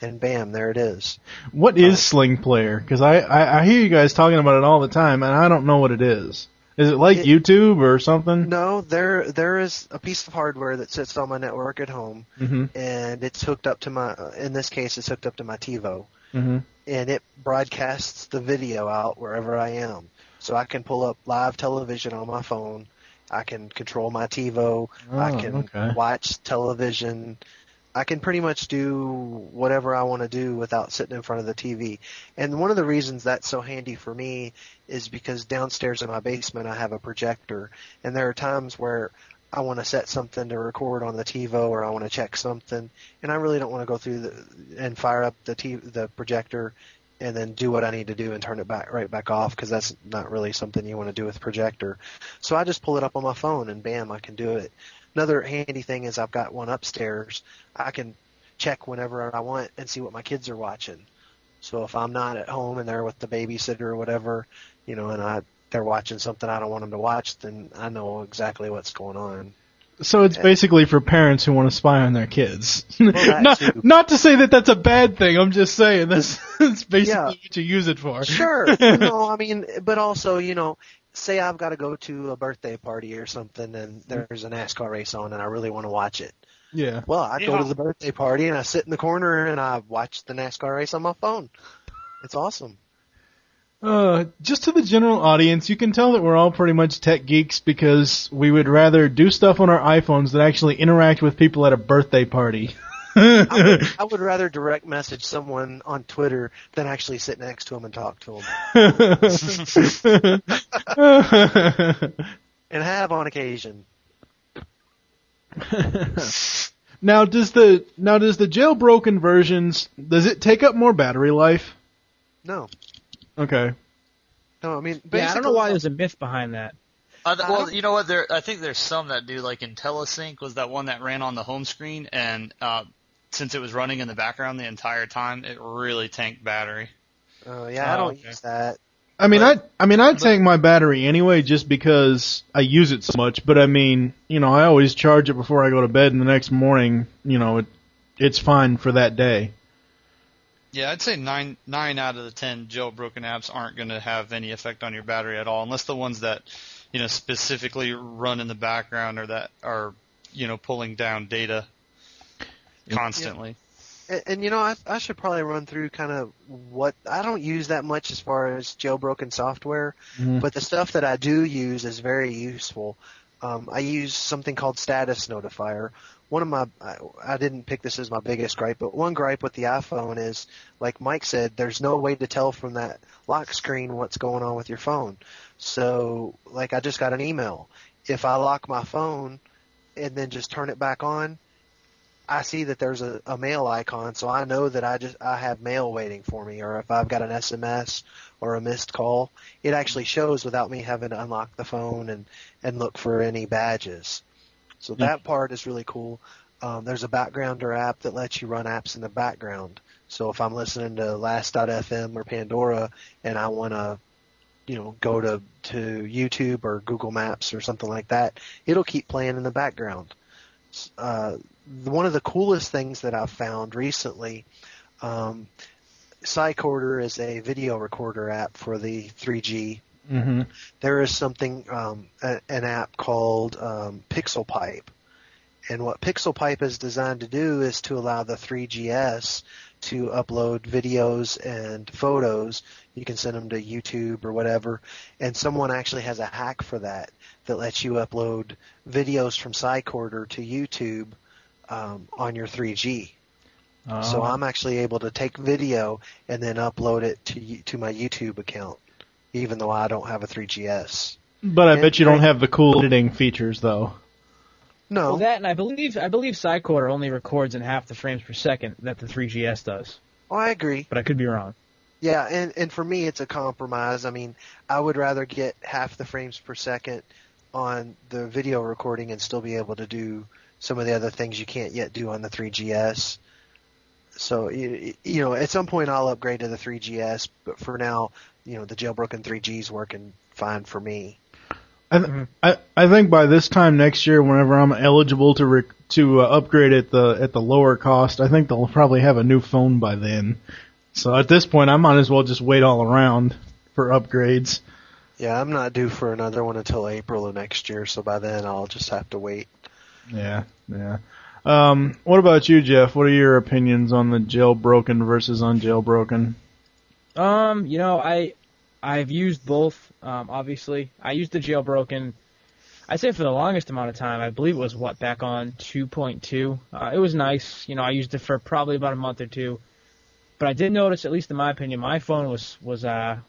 [SPEAKER 3] And bam, there it is.
[SPEAKER 2] What is Sling Player? Because I hear you guys talking about it all the time, and I don't know what it is. Is it like YouTube or something?
[SPEAKER 3] No, there is a piece of hardware that sits on my network at home, and it's hooked up to in this case, it's hooked up to my TiVo. And it broadcasts the video out wherever I am. So I can pull up live television on my phone. I can control my TiVo. I can watch television. I can pretty much do whatever I want to do without sitting in front of the TV. And one of the reasons that's so handy for me is because downstairs in my basement I have a projector, and there are times where I want to set something to record on the TiVo, or I want to check something, and I really don't want to go through and fire up the projector and then do what I need to do and turn it right back off, because that's not really something you want to do with projector. So I just pull it up on my phone, and bam, I can do it. Another handy thing is I've got one upstairs. I can check whenever I want and see what my kids are watching. So if I'm not at home and they're with the babysitter or whatever, and they're watching something I don't want them to watch, then I know exactly what's going on.
[SPEAKER 2] So it's basically for parents who want to spy on their kids.
[SPEAKER 3] Well,
[SPEAKER 2] not to say that that's a bad thing. I'm just saying that's basically what you use it for.
[SPEAKER 3] Sure. No, I mean, but also, say I've got to go to a birthday party or something, and there's a NASCAR race on, and I really want to watch it.
[SPEAKER 2] Yeah.
[SPEAKER 3] Well, I go to the birthday party, and I sit in the corner, and I watch the NASCAR race on my phone. It's awesome.
[SPEAKER 2] Just to the general audience, you can tell that we're all pretty much tech geeks because we would rather do stuff on our iPhones than actually interact with people at a birthday party.
[SPEAKER 3] I would rather direct message someone on Twitter than actually sit next to them and talk to them. And have on occasion.
[SPEAKER 2] Now, does the jailbroken versions, does it take up more battery life?
[SPEAKER 3] No.
[SPEAKER 2] Okay.
[SPEAKER 3] No, I mean, basically,
[SPEAKER 4] I don't know why there's a myth behind that.
[SPEAKER 7] Well, you know what? I think there's some that do, like IntelliSync was that one that ran on the home screen, and since it was running in the background the entire time, it really tanked battery.
[SPEAKER 3] I don't use that.
[SPEAKER 2] I mean, I tank my battery anyway just because I use it so much. But I mean, I always charge it before I go to bed, and the next morning, it's fine for that day.
[SPEAKER 5] Yeah, I'd say 9 out of the 10 jailbroken apps aren't going to have any effect on your battery at all, unless the ones that, specifically run in the background or that are, pulling down data constantly.
[SPEAKER 3] And I should probably run through kind of what I don't use that much as far as jailbroken software, but the stuff that I do use is very useful. I use something called Status Notifier. I didn't pick this as my biggest gripe, but one gripe with the iPhone is, like Mike said, there's no way to tell from that lock screen what's going on with your phone. So, like, I just got an email. If I lock my phone and then just turn it back on, I see that there's a mail icon, so I know that I have mail waiting for me. Or if I've got an SMS or a missed call, it actually shows without me having to unlock the phone and look for any badges. So that part is really cool. There's a backgrounder app that lets you run apps in the background. So if I'm listening to Last.fm or Pandora and I want to, go to YouTube or Google Maps or something like that, it'll keep playing in the background. One of the coolest things that I've found recently, Cycorder is a video recorder app for the 3G.
[SPEAKER 2] Mm-hmm.
[SPEAKER 3] There is something, an app called Pixel Pipe. And what Pixel Pipe is designed to do is to allow the 3GS to upload videos and photos. You can send them to YouTube or whatever. And someone actually has a hack for that lets you upload videos from Cycorder to YouTube on your 3G. So I'm actually able to take video and then upload it to my YouTube account, even though I don't have a 3GS.
[SPEAKER 2] But I bet you don't have the cool editing features, though.
[SPEAKER 3] No.
[SPEAKER 4] Well, that, and I believe Cycorder only records in half the frames per second that the 3GS does.
[SPEAKER 3] Oh, I agree.
[SPEAKER 4] But I could be wrong.
[SPEAKER 3] Yeah, and for me it's a compromise. I mean, I would rather get half the frames per second on the video recording and still be able to do some of the other things you can't yet do on the 3GS. So, at some point I'll upgrade to the 3GS, but for now, the jailbroken 3G is working fine for me.
[SPEAKER 2] I think by this time next year, whenever I'm eligible to upgrade at the lower cost, I think they'll probably have a new phone by then. So at this point, I might as well just wait all around for upgrades.
[SPEAKER 3] Yeah, I'm not due for another one until April of next year, so by then I'll just have to wait.
[SPEAKER 2] Yeah. What about you, Jeff? What are your opinions on the jailbroken versus unjailbroken?
[SPEAKER 4] I've used both. Obviously, I used the jailbroken. I'd say for the longest amount of time. I believe it was back on 2.2. It was nice. I used it for probably about a month or two. But I did notice, at least in my opinion, my phone was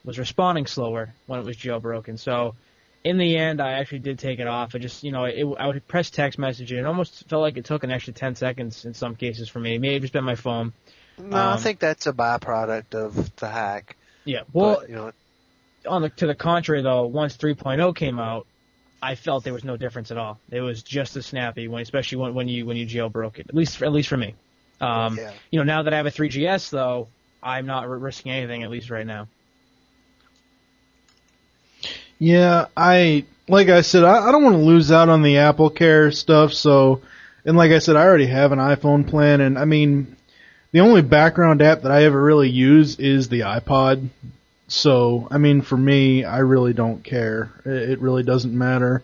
[SPEAKER 4] responding slower when it was jailbroken. So in the end, I actually did take it off. I just, I would press text message, and it almost felt like it took an extra 10 seconds in some cases for me. It may have just been my phone.
[SPEAKER 3] No, I think that's a byproduct of the hack.
[SPEAKER 4] Yeah, well,
[SPEAKER 3] But,
[SPEAKER 4] to the contrary, though, once 3.0 came out, I felt there was no difference at all. It was just as snappy, especially when you jailbroke it. At least for me. Now that I have a 3GS, though, I'm not risking anything, at least right now.
[SPEAKER 2] Yeah, like I said, I don't want to lose out on the Apple Care stuff. So, and like I said, I already have an iPhone plan, and I mean, the only background app that I ever really use is the iPod. So, I mean, for me, I really don't care. It really doesn't matter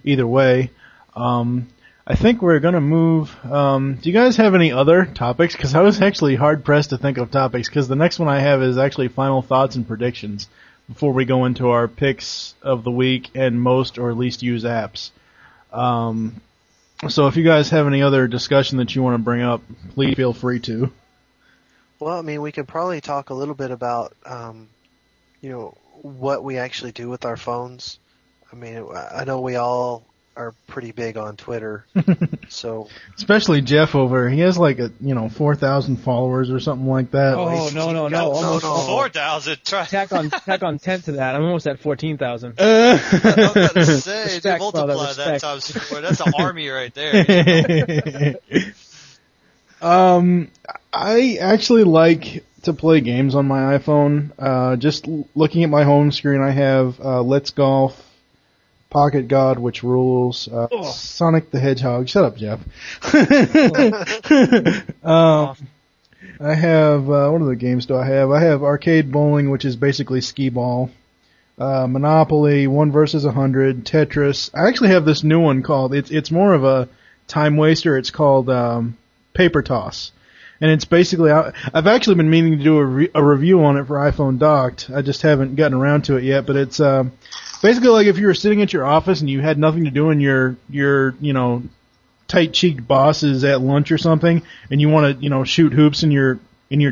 [SPEAKER 2] either way. I think we're going to move. Do you guys have any other topics? Because I was actually hard-pressed to think of topics, because the next one I have is actually final thoughts and predictions before we go into our picks of the week and most or least used apps. So if you guys have any other discussion that you want to bring up, please feel free to.
[SPEAKER 3] Well, I mean, we could probably talk a little bit about, what we actually do with our phones. I mean, I know we all are pretty big on Twitter, so
[SPEAKER 2] especially Jeff over. He has 4,000 followers or something like that.
[SPEAKER 4] Oh no! Almost
[SPEAKER 7] 4,000.
[SPEAKER 4] Tack on 10 to that. I'm almost at 14,000.
[SPEAKER 7] I was about to say,
[SPEAKER 4] Respect,
[SPEAKER 7] multiply
[SPEAKER 4] brother,
[SPEAKER 7] that
[SPEAKER 4] respect.
[SPEAKER 7] times 4. That's an army right there.
[SPEAKER 2] I actually like to play games on my iPhone. Just looking at my home screen, I have Let's Golf, Pocket God, which rules, Sonic the Hedgehog. Shut up, Jeff. I have, what other games do I have? I have Arcade Bowling, which is basically skee-ball. Monopoly, 1 versus 100, Tetris. I actually have this new one called, it's more of a time waster. It's called Paper Toss. and it's basically I've actually been meaning to do a review on it for iPhone Docked. I just haven't gotten around to it yet, but it's basically like if you were sitting at your office and you had nothing to do and your tight-cheeked boss is at lunch or something, and you want to shoot hoops in your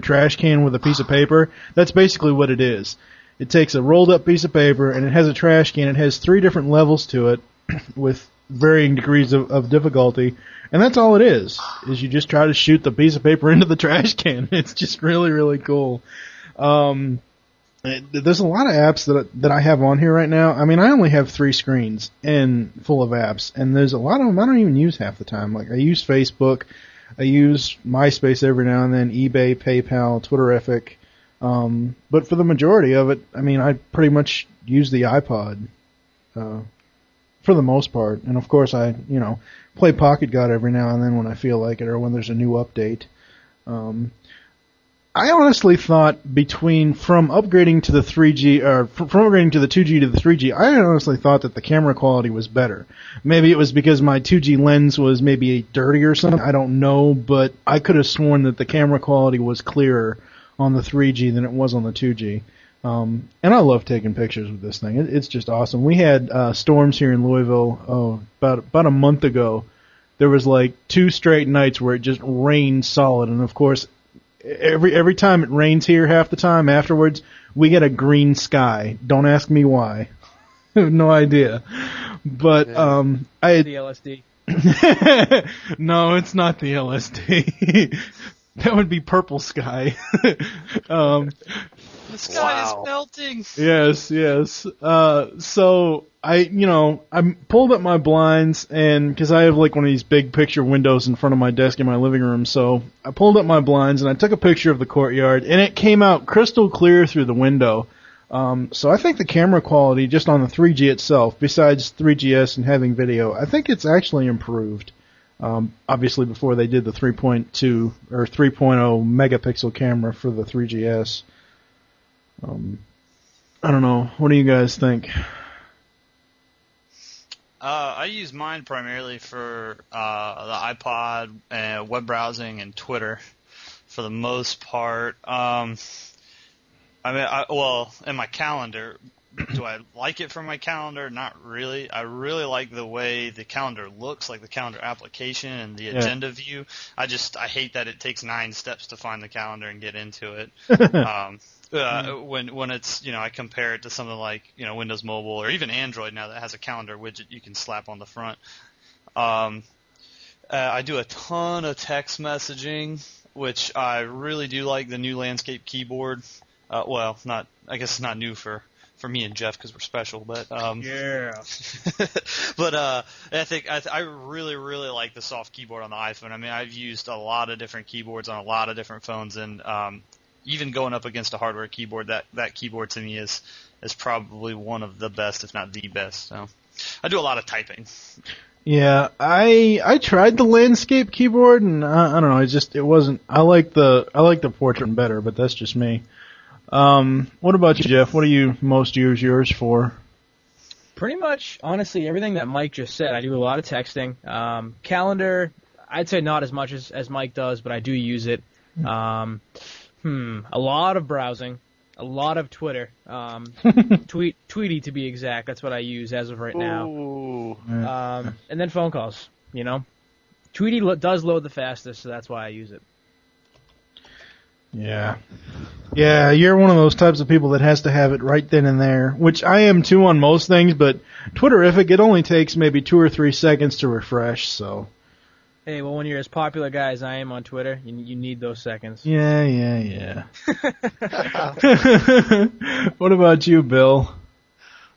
[SPEAKER 2] trash can with a piece of paper. That's basically what it is. It takes a rolled up piece of paper and it has a trash can. It has 3 different levels to it with varying degrees of difficulty. And that's all it is you just try to shoot the piece of paper into the trash can. It's just really, really cool. There's a lot of apps that I have on here right now. I mean, I only have 3 screens and full of apps, and there's a lot of them I don't even use half the time. Like, I use Facebook, I use MySpace every now and then, eBay, PayPal, Twitterific. But for the majority of it, I mean, I pretty much use the iPod, for the most part. And of course I, play Pocket God every now and then when I feel like it or when there's a new update. I honestly thought from upgrading to the 3G, or from upgrading to the 2G to the 3G, I honestly thought that the camera quality was better. Maybe it was because my 2G lens was maybe dirty or something, I don't know, but I could have sworn that the camera quality was clearer on the 3G than it was on the 2G. And I love taking pictures with this thing. It's just awesome. We had storms here in Louisville about a month ago. There was like 2 straight nights where it just rained solid, and of course every time it rains here, half the time afterwards we get a green sky. Don't ask me why. I have no idea. But I had
[SPEAKER 4] The LSD.
[SPEAKER 2] No, it's not the LSD. That would be purple sky.
[SPEAKER 5] The sky is melting.
[SPEAKER 2] Yes. So I pulled up my blinds, and because I have like one of these big picture windows in front of my desk in my living room, so I pulled up my blinds and I took a picture of the courtyard, and it came out crystal clear through the window. So I think the camera quality just on the 3G itself, besides 3GS and having video, I think it's actually improved. Obviously before they did the 3.2 or 3.0 megapixel camera for the 3GS. I don't know. What do you guys think?
[SPEAKER 7] I use mine primarily for the iPod, web browsing, and Twitter for the most part. And my calendar. Do I like it for my calendar? Not really. I really like the way the calendar looks, like the calendar application and the agenda view. I hate that it takes 9 steps to find the calendar and get into it. When it's, I compare it to something like, Windows Mobile or even Android now that has a calendar widget you can slap on the front. I do a ton of text messaging, which I really do like the new landscape keyboard. I guess it's not new for me and Jeff because we're special, but
[SPEAKER 4] Yeah.
[SPEAKER 7] but I think I really, really like the soft keyboard on the iPhone. I mean, I've used a lot of different keyboards on a lot of different phones, and even going up against a hardware keyboard, that keyboard to me is probably one of the best, if not the best. So I do a lot of typing.
[SPEAKER 2] Yeah, I tried the landscape keyboard, and I don't know, it wasn't. I like the portrait better, but that's just me. What about you, Jeff? What do you most use yours for?
[SPEAKER 4] Pretty much, honestly, everything that Mike just said. I do a lot of texting. Calendar, I'd say not as much as Mike does, but I do use it. A lot of browsing, a lot of Twitter. Tweety to be exact. That's what I use as of right now.
[SPEAKER 3] Ooh.
[SPEAKER 4] And then phone calls. Tweety does load the fastest, so that's why I use it.
[SPEAKER 2] Yeah, you're one of those types of people that has to have it right then and there, which I am too on most things, but Twitterific, it only takes maybe 2 or 3 seconds to refresh, so.
[SPEAKER 4] Hey, well, when you're as popular guy as I am on Twitter, you need those seconds.
[SPEAKER 2] Yeah. What about you, Bill?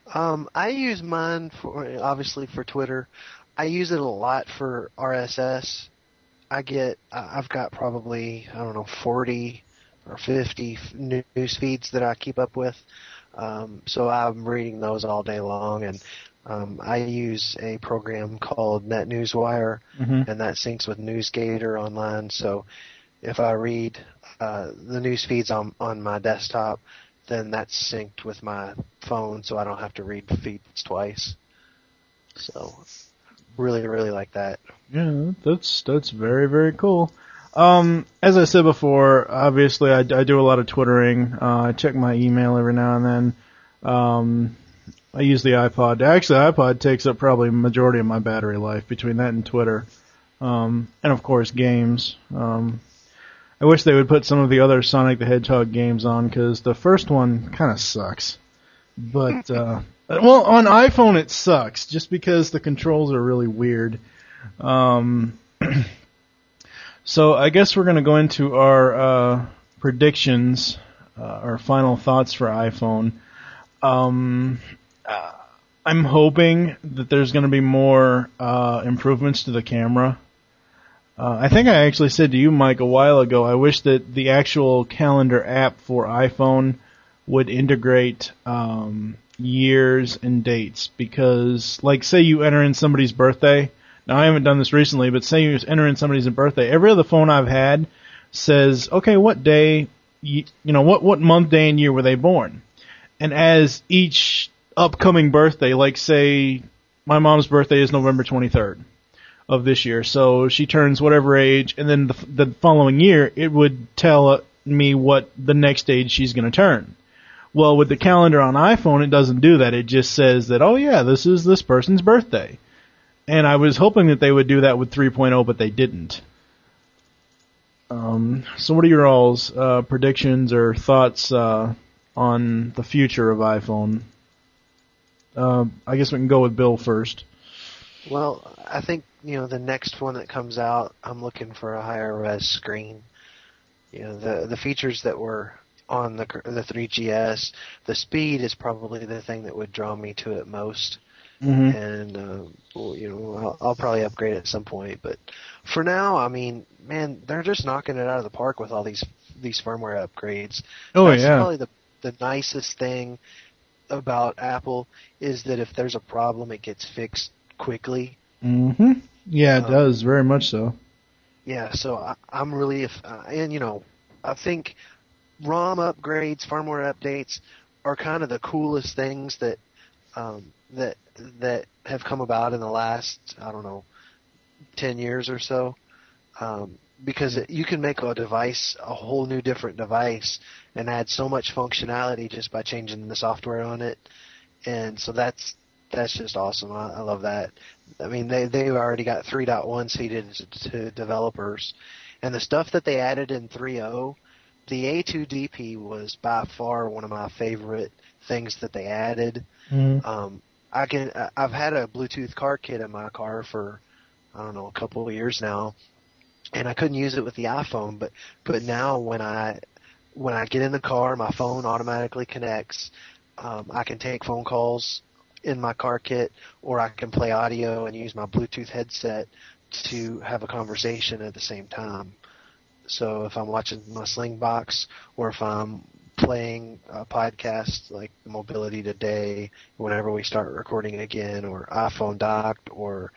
[SPEAKER 3] I use mine obviously for Twitter. I use it a lot for RSS. I've got probably, 40 or 50 news feeds that I keep up with. So I'm reading those all day long, and I use a program called NetNewsWire, and that syncs with NewsGator online. So if I read the news feeds on my desktop, then that's synced with my phone, so I don't have to read feeds twice. So really, really like that.
[SPEAKER 2] Yeah, that's very, very cool. As I said before, obviously I do a lot of Twittering. I check my email every now and then. I use the iPod. Actually, the iPod takes up probably the majority of my battery life between that and Twitter. And of course, games. I wish they would put some of the other Sonic the Hedgehog games on, because the first one kind of sucks. But, well, on iPhone it sucks, just because the controls are really weird. So I guess we're going to go into our predictions, our final thoughts for iPhone. I'm hoping that there's going to be more improvements to the camera. I think I actually said to you, Mike, a while ago, I wish that the actual calendar app for iPhone would integrate years and dates, because, like, say you enter in somebody's birthday. Now, I haven't done this recently, but say you enter in somebody's birthday. Every other phone I've had says, okay, what day, what month, day, and year were they born? And as each upcoming birthday, like, say, my mom's birthday is November 23rd of this year, so she turns whatever age, and then the following year, it would tell me what the next age she's going to turn. Well, with the calendar on iPhone, it doesn't do that. It just says that, oh yeah, this is this person's birthday. And I was hoping that they would do that with 3.0, but they didn't. So what are your all's predictions or thoughts on the future of iPhone? I guess we can go with Bill first.
[SPEAKER 3] Well, I think, the next one that comes out, I'm looking for a higher res screen. The features that were on the 3GS, the speed is probably the thing that would draw me to it most. Mm-hmm. And, I'll probably upgrade at some point. But for now, I mean, man, they're just knocking it out of the park with all these firmware upgrades.
[SPEAKER 2] Oh,
[SPEAKER 3] That's
[SPEAKER 2] yeah.
[SPEAKER 3] Probably the nicest thing about Apple is that if there's a problem, it gets fixed quickly.
[SPEAKER 2] Mm-hmm. Yeah, it does, very much so.
[SPEAKER 3] Yeah, so I'm really, I think ROM upgrades, firmware updates are kind of the coolest things that that have come about in the last, 10 years or so. Because you can make a device a whole new different device and add so much functionality just by changing the software on it. And so that's just awesome. I love that. I mean, they already got 3.1 seeded to developers. And the stuff that they added in 3.0, the A2DP was by far one of my favorite things that they added. Mm-hmm. I've had a Bluetooth car kit in my car for, a couple of years now, and I couldn't use it with the iPhone, but now when I get in the car, my phone automatically connects. I can take phone calls in my car kit, or I can play audio and use my Bluetooth headset to have a conversation at the same time. So if I'm watching my Slingbox, or if I'm playing a podcast like Mobility Today, whenever we start recording again, or iPhone Docked, or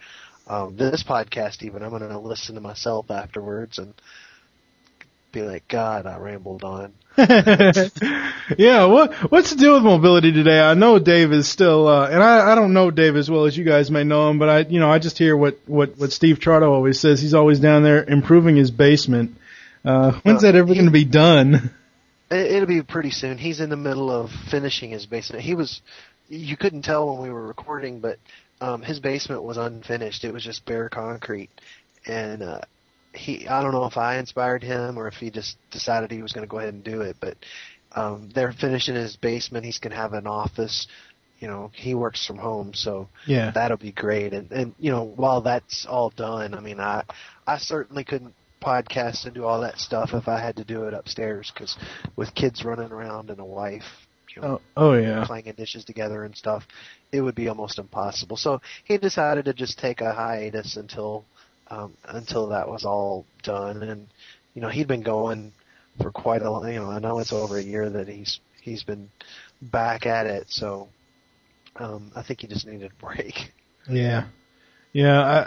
[SPEAKER 3] this podcast even, I'm going to listen to myself afterwards and be like, God, I rambled on.
[SPEAKER 2] Yeah, what's the deal with Mobility Today? I know Dave is still, and I don't know Dave as well as you guys may know him, but I just hear what Steve Trotto always says. He's always down there improving his basement. When's that ever going to be done?
[SPEAKER 3] It'll be pretty soon. He's in the middle of finishing his basement. You couldn't tell when we were recording, but his basement was unfinished. It was just bare concrete. And I don't know if I inspired him or if he just decided he was going to go ahead and do it, but they're finishing his basement. He's going to have an office. He works from home, so yeah, that'll be great. And while that's all done, I mean, I certainly couldn't podcast and do all that stuff if I had to do it upstairs, because with kids running around and a wife, clanging dishes together and stuff, it would be almost impossible. So he decided to just take a hiatus until that was all done. And he'd been going for quite a long. I know it's over a year that he's been back at it. So I think he just needed a break.
[SPEAKER 2] Yeah. I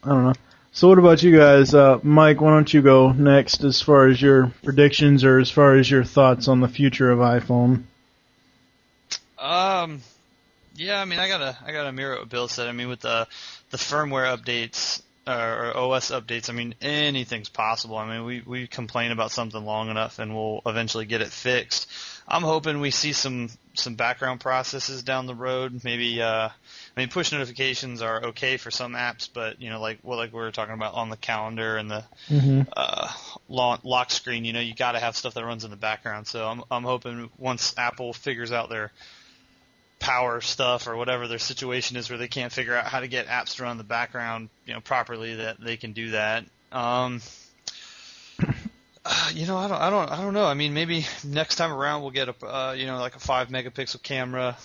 [SPEAKER 2] don't know. So what about you guys? Mike, why don't you go next as far as your predictions or as far as your thoughts on the future of iPhone?
[SPEAKER 7] Yeah, I mean, I gotta mirror what Bill said. I mean, with the firmware updates, or OS updates, I mean, anything's possible. I mean, we complain about something long enough and we'll eventually get it fixed. I'm hoping we see some background processes down the road. Maybe, I mean, push notifications are okay for some apps, but, you know, like we were talking about on the calendar and the lock screen, you know, you got to have stuff that runs in the background. So I'm hoping once Apple figures out their power stuff or whatever their situation is where they can't figure out how to get apps to run in the background, you know, properly, that they can do that. You know, I don't know. I mean, maybe next time around we'll get a, you know, like a 5 megapixel camera,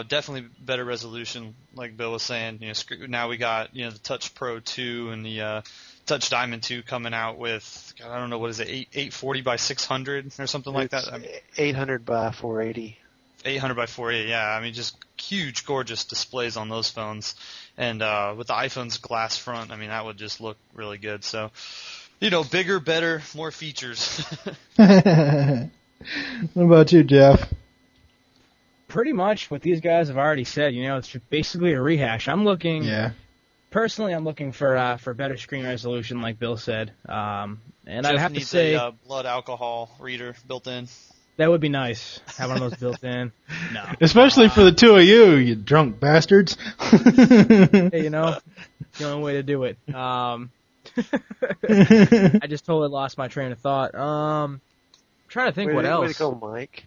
[SPEAKER 7] definitely better resolution, like Bill was saying. You know, now we got, you know, the Touch Pro 2 and the Touch Diamond 2 coming out with, God, I don't know, what is it, 840 by 600 or something like that? I mean,
[SPEAKER 3] 800 by 480.
[SPEAKER 7] 800 by 480, yeah. I mean, just huge, gorgeous displays on those phones. And with the iPhone's glass front, I mean, that would just look really good. So, you know, bigger, better, more features.
[SPEAKER 2] What about you, Jeff?
[SPEAKER 4] Pretty much what these guys have already said. You know, it's basically a rehash. Personally, I'm looking for better screen resolution, like Bill said. And
[SPEAKER 7] Jeff
[SPEAKER 4] I'd have to
[SPEAKER 7] needs
[SPEAKER 4] say
[SPEAKER 7] a blood alcohol reader built in.
[SPEAKER 4] that would be nice. Have one of those built in. No.
[SPEAKER 2] Especially for the two of you drunk bastards.
[SPEAKER 4] Hey, you know, the only way to do it. I just totally lost my train of thought. Trying to think what else.
[SPEAKER 3] Way to go, Mike.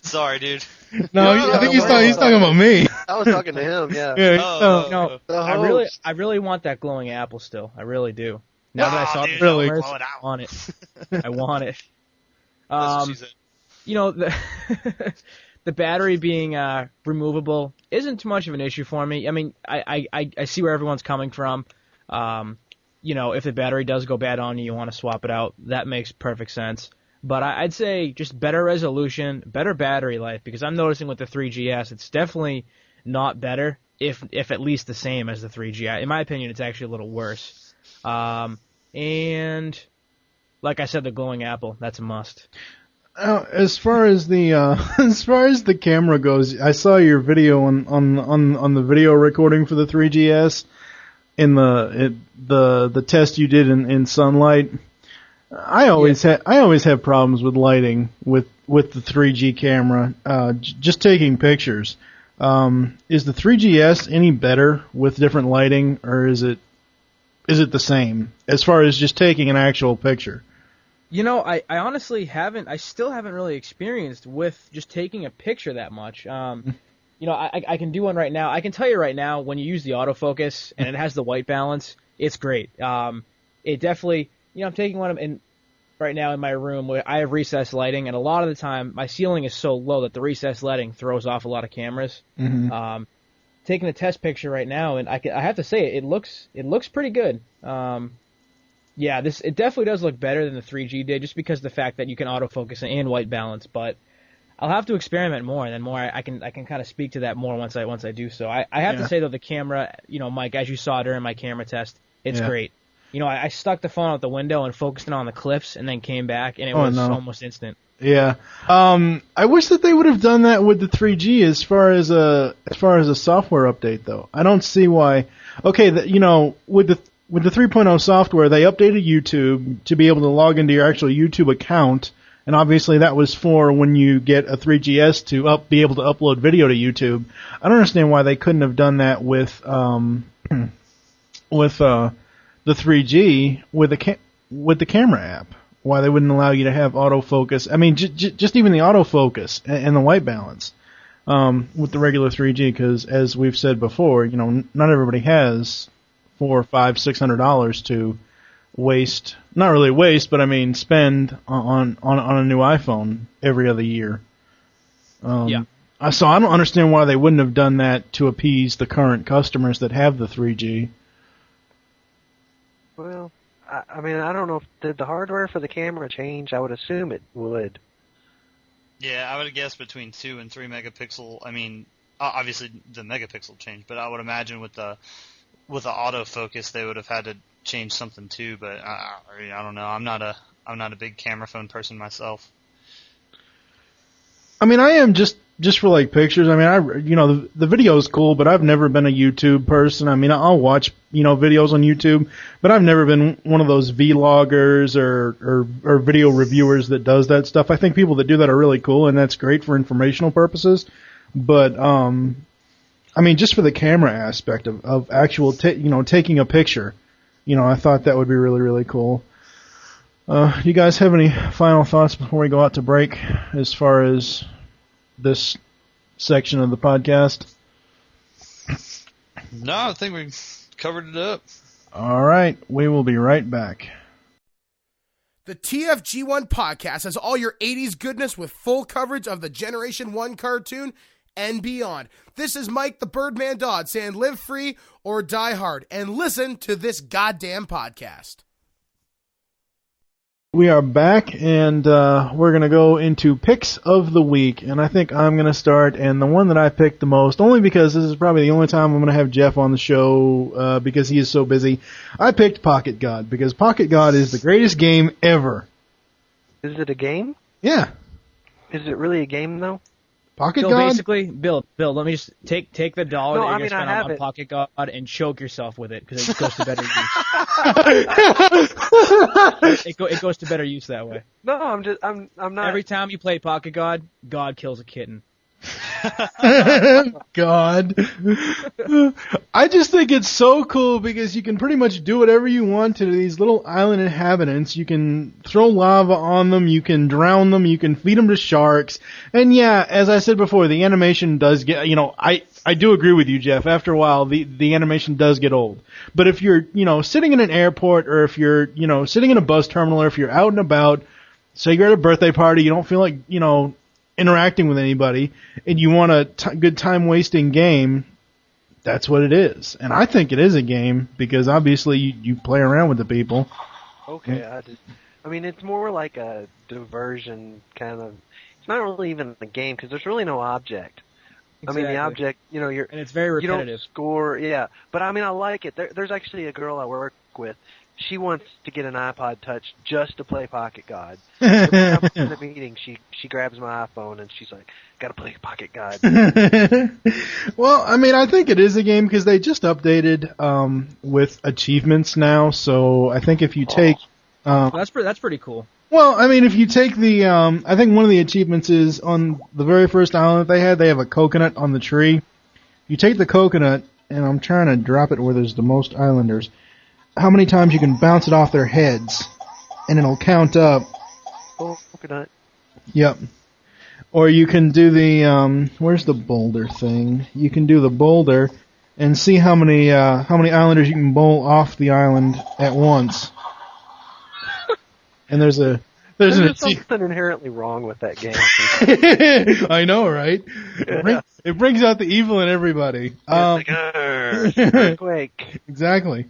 [SPEAKER 7] Sorry, dude.
[SPEAKER 2] No, I think he's talking about me.
[SPEAKER 3] I was talking to him, yeah.
[SPEAKER 4] No, I really want that glowing apple still. I really do. Now that I saw the
[SPEAKER 2] really
[SPEAKER 4] cameras, I want it. I want it.
[SPEAKER 7] That's what she said.
[SPEAKER 4] You know, the battery being removable isn't too much of an issue for me. I mean, I see where everyone's coming from. You know, if the battery does go bad on you, you want to swap it out. That makes perfect sense. But I'd say just better resolution, better battery life, because I'm noticing with the 3GS, it's definitely not better, if at least the same as the 3G. In my opinion, it's actually a little worse. And like I said, the glowing apple, that's a must.
[SPEAKER 2] As far as the camera goes, I saw your video on the video recording for the 3GS in the test you did in sunlight. I always have problems with lighting with the 3G camera. Just taking pictures. Is the 3GS any better with different lighting, or is it the same as far as just taking an actual picture?
[SPEAKER 4] You know, I honestly still haven't really experienced with just taking a picture that much. You know, I can do one right now. I can tell you right now, when you use the autofocus and it has the white balance, it's great. It definitely, you know, I'm taking one right now in my room where I have recessed lighting, and a lot of the time my ceiling is so low that the recessed lighting throws off a lot of cameras. Mm-hmm. Taking a test picture right now, and I have to say it looks pretty good. Yeah, it definitely does look better than the 3G did, just because of the fact that you can autofocus and white balance. But I'll have to experiment more, and then I can kind of speak to that more once I do so. I have to say though, the camera, you know, Mike, as you saw during my camera test, it's great. You know, I stuck the phone out the window and focused it on the cliffs, and then came back, and it was almost instant. Yeah.
[SPEAKER 2] I wish that they would have done that with the 3G as far as a software update, though. I don't see why. Okay, you know, with the 3.0 software, they updated YouTube to be able to log into your actual YouTube account, and obviously that was for when you get a 3GS to be able to upload video to YouTube. I don't understand why they couldn't have done that with the 3G with the camera app. Why they wouldn't allow you to have autofocus. I mean, just even the autofocus and the white balance with the regular 3G, because as we've said before, you know, not everybody has $400, $500, $600 to waste. Not really waste, but I mean spend on a new iPhone every other year. So I don't understand why they wouldn't have done that to appease the current customers that have the 3G.
[SPEAKER 3] Well, I mean, I don't know. Did the hardware for the camera change? I would assume it would.
[SPEAKER 7] Yeah, I would guess between 2 and 3 megapixel. I mean, obviously the megapixel changed, but I would imagine with the autofocus they would have had to change something too. But I don't know. I'm not a big camera phone person myself.
[SPEAKER 2] I mean, I am just for like pictures. I mean, the video is cool, but I've never been a YouTube person. I mean, I'll watch, videos on YouTube, but I've never been one of those vloggers or video reviewers that does that stuff. I think people that do that are really cool, and that's great for informational purposes. But, I mean, just for the camera aspect of actual, taking a picture, I thought that would be really, really cool. Do you guys have any final thoughts before we go out to break as far as this section of the podcast?
[SPEAKER 5] No, I think we covered it up.
[SPEAKER 2] All right, we will be right back.
[SPEAKER 8] The TFG1 podcast has all your 80s goodness with full coverage of the Generation 1 cartoon and beyond. This is Mike the Birdman Dodd saying live free or die hard and listen to this goddamn podcast.
[SPEAKER 2] We are back, and we're going to go into picks of the week, and I think I'm going to start, and the one that I picked the most, only because this is probably the only time I'm going to have Jeff on the show, because he is so busy, I picked Pocket God, because Pocket God is the greatest game ever.
[SPEAKER 3] Is it a game?
[SPEAKER 2] Yeah.
[SPEAKER 3] Is it really a game, though?
[SPEAKER 2] Pocket
[SPEAKER 4] Bill,
[SPEAKER 2] God?
[SPEAKER 4] basically, Bill, let me just take the dollar
[SPEAKER 3] No,
[SPEAKER 4] that
[SPEAKER 3] I
[SPEAKER 4] you're
[SPEAKER 3] mean,
[SPEAKER 4] going to
[SPEAKER 3] I
[SPEAKER 4] spend
[SPEAKER 3] have
[SPEAKER 4] on
[SPEAKER 3] it.
[SPEAKER 4] Pocket God and choke yourself with it, because it goes to better use. It goes to better use that way.
[SPEAKER 3] No, I'm not.
[SPEAKER 4] Every time you play Pocket God, God kills a kitten.
[SPEAKER 2] God. I just think it's so cool because you can pretty much do whatever you want to these little island inhabitants. You can throw lava on them, you can drown them, you can feed them to sharks. And yeah, as I said before, the animation does get, I do agree with you, Jeff. After a while, the animation does get old. But if you're, sitting in an airport, or if you're, sitting in a bus terminal, or if you're out and about, say you're at a birthday party, you don't feel like, interacting with anybody, and you want a good time-wasting game, that's what it is. And I think it is a game, because obviously you play around with the people.
[SPEAKER 3] Okay, I mean, it's more like a diversion kind of. It's not really even a game, because there's really no object.
[SPEAKER 4] Exactly.
[SPEAKER 3] I mean, the object, you're...
[SPEAKER 4] And it's very repetitive.
[SPEAKER 3] You don't score, yeah. But, I mean, I like it. There's actually a girl I work with. She wants to get an iPod Touch just to play Pocket God. Every time I'm in a meeting, she grabs my iPhone and she's like, "Gotta play Pocket God."
[SPEAKER 2] Well, I mean, I think it is a game because they just updated with achievements now. So I think if you take,
[SPEAKER 4] That's pretty cool.
[SPEAKER 2] well, I mean, if you take the, I think one of the achievements is on the very first island that they have a coconut on the tree. You take the coconut, and I'm trying to drop it where there's the most islanders. How many times you can bounce it off their heads, and it'll count up.
[SPEAKER 3] Oh, coconut.
[SPEAKER 2] Yep. Or you can do the, where's the boulder thing? You can do the boulder and see how many islanders you can bowl off the island at once. And there's
[SPEAKER 3] something inherently wrong with that game.
[SPEAKER 2] I know, right? It brings out the evil in everybody.
[SPEAKER 3] Earthquake.
[SPEAKER 2] Exactly.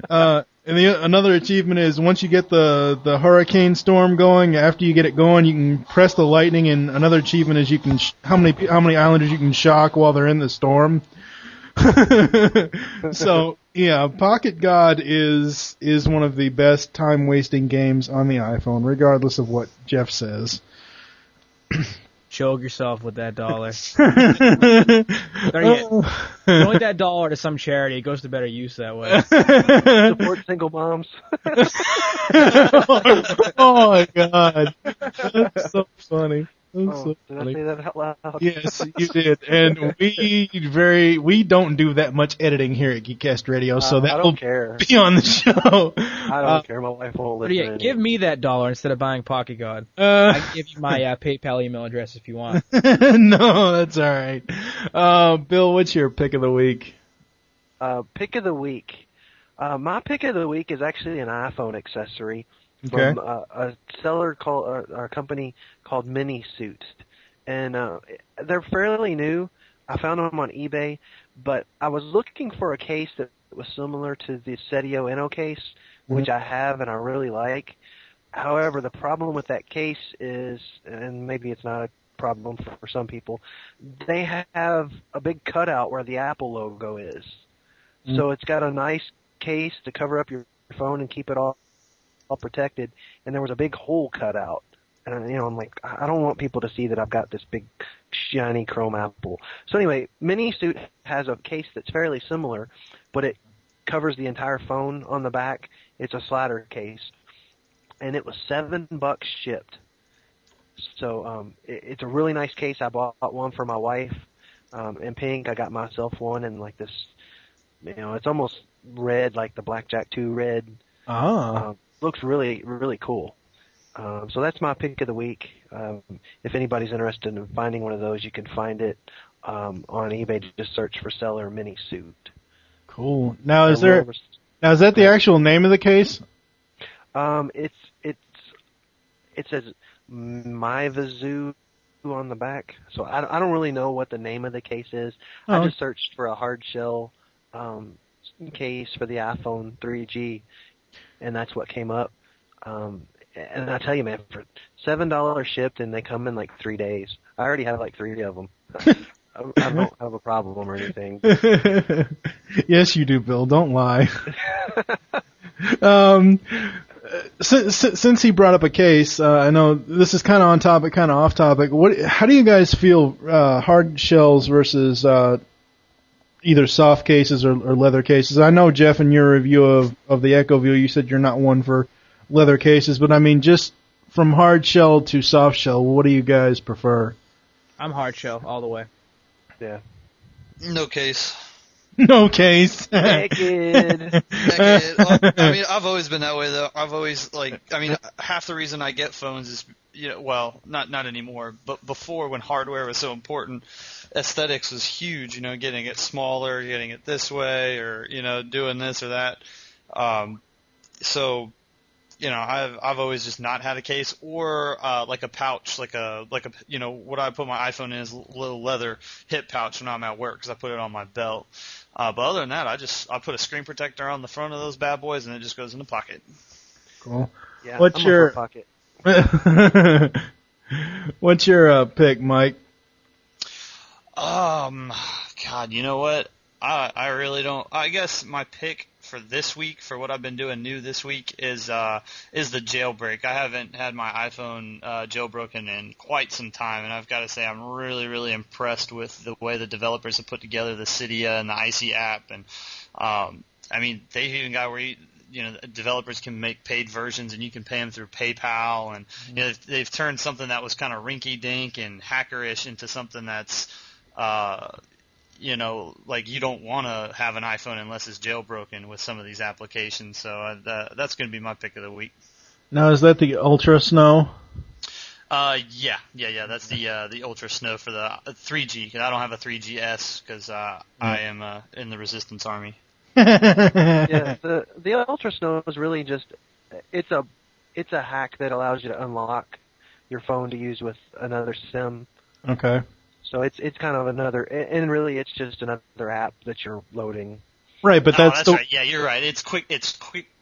[SPEAKER 2] And another achievement is once you get the hurricane storm going, after you get it going, you can press the lightning, and another achievement is you can how many islanders you can shock while they're in the storm. So yeah, Pocket God is one of the best time wasting games on the iPhone, regardless of what Jeff says.
[SPEAKER 4] Choke yourself with that dollar. Donate that dollar to some charity. It goes to better use that way.
[SPEAKER 3] Support single moms.
[SPEAKER 2] Oh my God, that's so funny.
[SPEAKER 3] Did I say that out loud?
[SPEAKER 2] Yes, you did. And we don't do that much editing here at Geekcast Radio, so that will be on the show.
[SPEAKER 3] I don't care. My wife won't listen.
[SPEAKER 4] Yeah, give me that dollar instead of buying Pocket God. I can give you my PayPal email address if you want.
[SPEAKER 2] No, that's all right. Bill, what's your pick of the week?
[SPEAKER 3] Pick of the week. My pick of the week is actually an iPhone accessory.
[SPEAKER 2] Okay.
[SPEAKER 3] From a seller called a company called Minisuit, and they're fairly new. I found them on eBay, but I was looking for a case that was similar to the Setio Inno case, which I have and I really like. However, the problem with that case is, and maybe it's not a problem for some people, they have a big cutout where the Apple logo is. So it's got a nice case to cover up your phone and keep it all protected, and there was a big hole cut out. And I'm like, I don't want people to see that I've got this big shiny chrome apple. So anyway, Mini Suit has a case that's fairly similar, but it covers the entire phone on the back. It's a slider case, and it was $7 shipped. So it's a really nice case. I bought one for my wife in pink. I got myself one in like this, it's almost red, like the Blackjack 2 red. Looks really, really cool. So that's my pick of the week. If anybody's interested in finding one of those, you can find it on eBay. Just search for seller Mini Suit.
[SPEAKER 2] Cool. Now is that the actual name of the case?
[SPEAKER 3] It says Myvazoo on the back. So I don't really know what the name of the case is.
[SPEAKER 2] Oh.
[SPEAKER 3] I just searched for a hard shell case for the iPhone 3G, and that's what came up. And I tell you, man, for $7 shipped, and they come in like 3 days. I already have like 3 of them. I don't have a problem or anything.
[SPEAKER 2] Yes, you do, Bill. Don't lie. Since he brought up a case, I know this is kind of on topic, kind of off topic. How do you guys feel hard shells versus either soft cases or leather cases? I know, Jeff, in your review of the Echo View, you said you're not one for leather cases, but I mean, just from hard shell to soft shell, what do you guys prefer?
[SPEAKER 4] I'm hard shell all the way.
[SPEAKER 3] Yeah.
[SPEAKER 5] No case.
[SPEAKER 2] No case.
[SPEAKER 3] Naked.
[SPEAKER 5] Well, I mean, I've always been that way, though. I've always, half the reason I get phones is, not anymore, but before, when hardware was so important, aesthetics was huge, getting it smaller, getting it this way, or, doing this or that. So, I've always just not had a case or like a pouch, like a what I put my iPhone in is a little leather hip pouch when I'm at work because I put it on my belt. But other than that, I put a screen protector on the front of those bad boys and it just goes in the pocket.
[SPEAKER 2] Cool.
[SPEAKER 3] Yeah,
[SPEAKER 2] What's
[SPEAKER 3] I'm
[SPEAKER 2] your
[SPEAKER 3] a pocket?
[SPEAKER 2] What's your pick, Mike?
[SPEAKER 5] God, you know what? I really don't. I guess my pick for this week, for what I've been doing new this week, is the jailbreak. I haven't had my iPhone jailbroken in quite some time, and I've got to say I'm really, really impressed with the way the developers have put together the Cydia and the Icy app. And I mean, they've even got where developers can make paid versions, and you can pay them through PayPal. And they've turned something that was kind of rinky-dink and hackerish into something that's like you don't want to have an iPhone unless it's jailbroken with some of these applications. So that's going to be my pick of the week.
[SPEAKER 2] Now, is that the Ultra Snow?
[SPEAKER 5] Yeah. That's the Ultra Snow for the 3G. I don't have a 3GS because I am in the Resistance Army.
[SPEAKER 3] Yeah, the Ultra Snow is really just it's a hack that allows you to unlock your phone to use with another SIM.
[SPEAKER 2] Okay.
[SPEAKER 3] So it's kind of another, and really it's just another app that you're loading.
[SPEAKER 2] Right, but that's
[SPEAKER 5] right. Yeah, you're right. It's quick,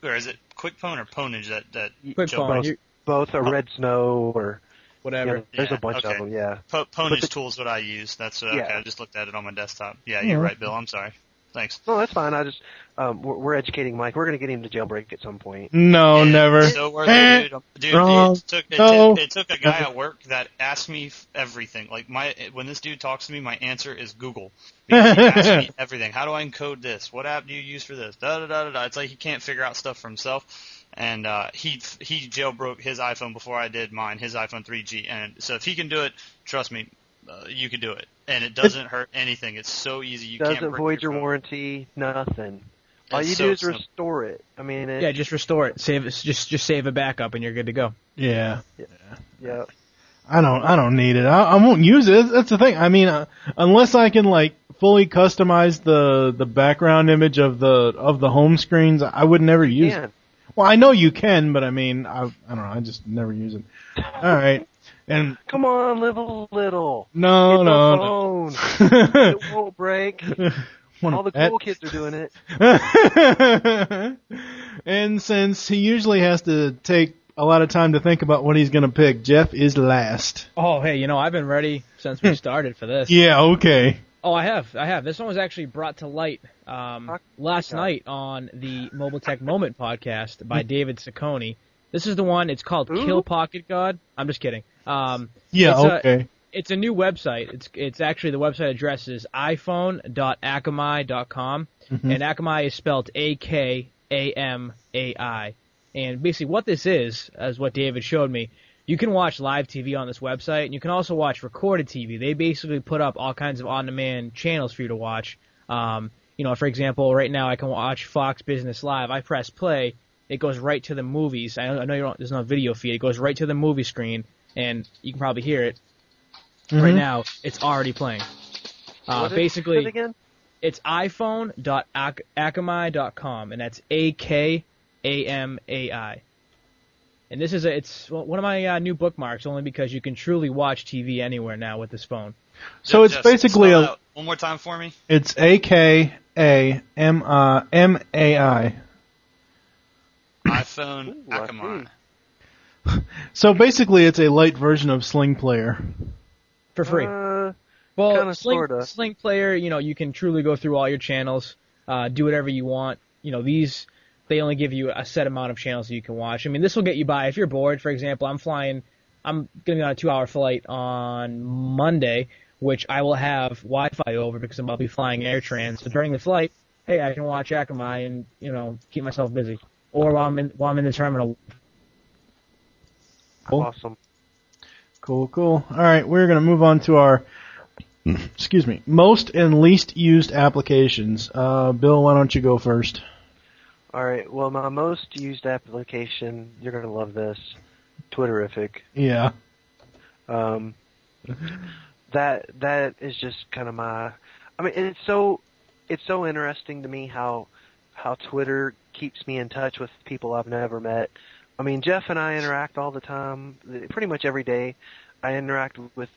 [SPEAKER 5] or is it Quick Phone or Ponage that
[SPEAKER 4] Quick Phone.
[SPEAKER 3] Both a Red Snow or
[SPEAKER 4] whatever.
[SPEAKER 3] There's a bunch of them. Yeah.
[SPEAKER 5] Ponage Tool's what I use. That's okay. I just looked at it on my desktop. Yeah, you're right, Bill. I'm sorry. Thanks.
[SPEAKER 3] No, that's fine. I just we're educating Mike. We're going to get him to jailbreak at some point.
[SPEAKER 2] No, never.
[SPEAKER 5] So worth it, dude.
[SPEAKER 2] Wrong.
[SPEAKER 5] It took a guy at work that asked me everything. Like when this dude talks to me, my answer is Google. Because he asked me everything. How do I encode this? What app do you use for this? Da da da da da. It's like he can't figure out stuff for himself. And he jailbroke his iPhone before I did mine, his iPhone 3G. And so if he can do it, trust me, you can do it. And it doesn't hurt anything. It's so easy. You
[SPEAKER 3] doesn't
[SPEAKER 5] can't
[SPEAKER 3] void your
[SPEAKER 5] phone.
[SPEAKER 3] Warranty. Nothing. All
[SPEAKER 5] It's
[SPEAKER 3] you
[SPEAKER 5] so
[SPEAKER 3] do is
[SPEAKER 5] simple.
[SPEAKER 3] restore it. I mean,
[SPEAKER 4] Yeah, just restore it. Save it. Just save a backup, and you're good to go.
[SPEAKER 2] Yeah.
[SPEAKER 3] Yeah.
[SPEAKER 2] I don't need it. I won't use it. That's the thing. I mean, unless I can like fully customize the background image of the home screens, I would never use it. Well, I know you can, but I mean, I don't know. I just never use it. All right. And
[SPEAKER 3] come on, live a little.
[SPEAKER 2] No.
[SPEAKER 3] It won't break. All the cool kids are doing it.
[SPEAKER 2] And since he usually has to take a lot of time to think about what he's going to pick, Jeff is last.
[SPEAKER 4] Oh, hey, I've been ready since we started for this.
[SPEAKER 2] Yeah, okay.
[SPEAKER 4] Oh, I have. This one was actually brought to light last night on the Mobile Tech Moment podcast by David Ciccone. This is the one. It's called Kill Pocket God. I'm just kidding.
[SPEAKER 2] Okay.
[SPEAKER 4] It's a new website. It's actually the website address is iphone.akamai.com, and Akamai is spelled Akamai. And basically, what this is what David showed me. You can watch live TV on this website, and you can also watch recorded TV. They basically put up all kinds of on-demand channels for you to watch. For example, right now I can watch Fox Business Live. I press play, it goes right to the movies. I know there's no video feed. It goes right to the movie screen, and you can probably hear it. Right now, it's already playing. Basically,
[SPEAKER 3] it again?
[SPEAKER 4] It's iphone.akamai.com, and that's AKAMAI. And this is it's one of my new bookmarks, only because you can truly watch TV anywhere now with this phone.
[SPEAKER 2] So it's basically
[SPEAKER 7] one more time for me.
[SPEAKER 2] It's AKAMAI.
[SPEAKER 7] iPhone Akamai.
[SPEAKER 2] So basically, it's a light version of Sling Player.
[SPEAKER 4] For free.
[SPEAKER 3] Kinda, sorta.
[SPEAKER 4] Sling Player, you can truly go through all your channels, do whatever you want. These, they only give you a set amount of channels that you can watch. I mean, this will get you by. If you're bored, for example, I'm going to be on a 2-hour flight on Monday, which I will have Wi-Fi over because I'll be flying AirTrans. So during the flight, hey, I can watch Akamai and, keep myself busy. Or while I'm in the terminal.
[SPEAKER 2] Cool.
[SPEAKER 3] Awesome.
[SPEAKER 2] Cool. All right, we're going to move on to our, most and least used applications. Bill, why don't you go first?
[SPEAKER 3] All right. Well, my most used application, you're going to love this, Twitterific.
[SPEAKER 2] Yeah.
[SPEAKER 3] That is just kind of my. I mean, it's so interesting to me how Twitter keeps me in touch with people I've never met. I mean, Jeff and I interact all the time, pretty much every day. I interact with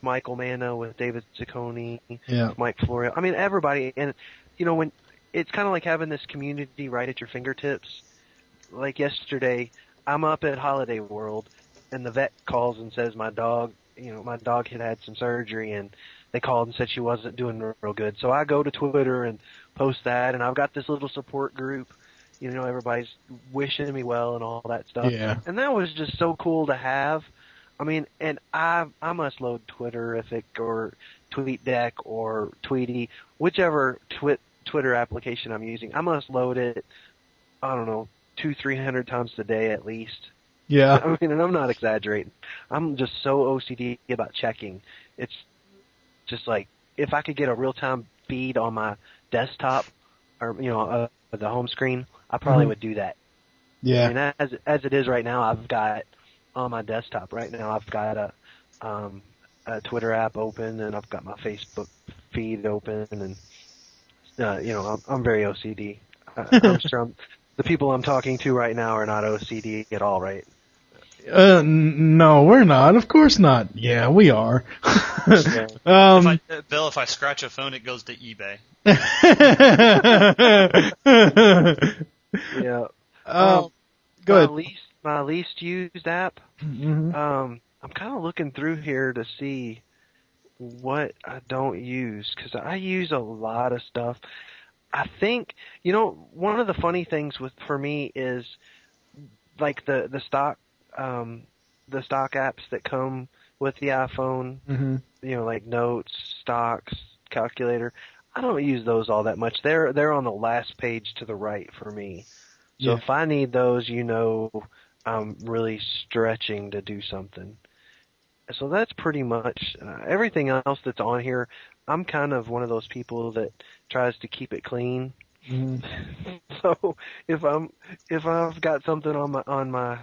[SPEAKER 3] Michael Manno, with David Ciccone, with Mike Florio. I mean, everybody. And, when it's kind of like having this community right at your fingertips. Like yesterday, I'm up at Holiday World, and the vet calls and says my dog had some surgery, and they called and said she wasn't doing real good. So I go to Twitter and post that, and I've got this little support group. Everybody's wishing me well and all that stuff.
[SPEAKER 2] Yeah.
[SPEAKER 3] And that was just so cool to have. I mean, and I must load Twitterific or TweetDeck or Tweety, whichever Twitter application I'm using. I must load it, I don't know, 200-300 times a day at least.
[SPEAKER 2] Yeah.
[SPEAKER 3] I mean, and I'm not exaggerating. I'm just so OCD about checking. It's just like, if I could get a real-time feed on my desktop or, the home screen, I probably would do that.
[SPEAKER 2] Yeah.
[SPEAKER 3] I mean, as it is right now, I've got on my desktop right now, I've got a Twitter app open, and I've got my Facebook feed open, and I'm very OCD. I'm sure the people I'm talking to right now are not OCD at all, right?
[SPEAKER 2] No, we're not. Of course not. Yeah, we are.
[SPEAKER 7] Bill, if I scratch a phone, it goes to eBay.
[SPEAKER 3] Yeah.
[SPEAKER 2] Go ahead.
[SPEAKER 3] My least used app. I'm kind of looking through here to see what I don't use, because I use a lot of stuff. I think one of the funny things for me is like the stock apps that come with the iPhone. Like Notes, Stocks, Calculator. I don't use those all that much. They're on the last page to the right for me. So if I need those, I'm really stretching to do something. So that's pretty much everything else that's on here. I'm kind of one of those people that tries to keep it clean. So if I've got something on my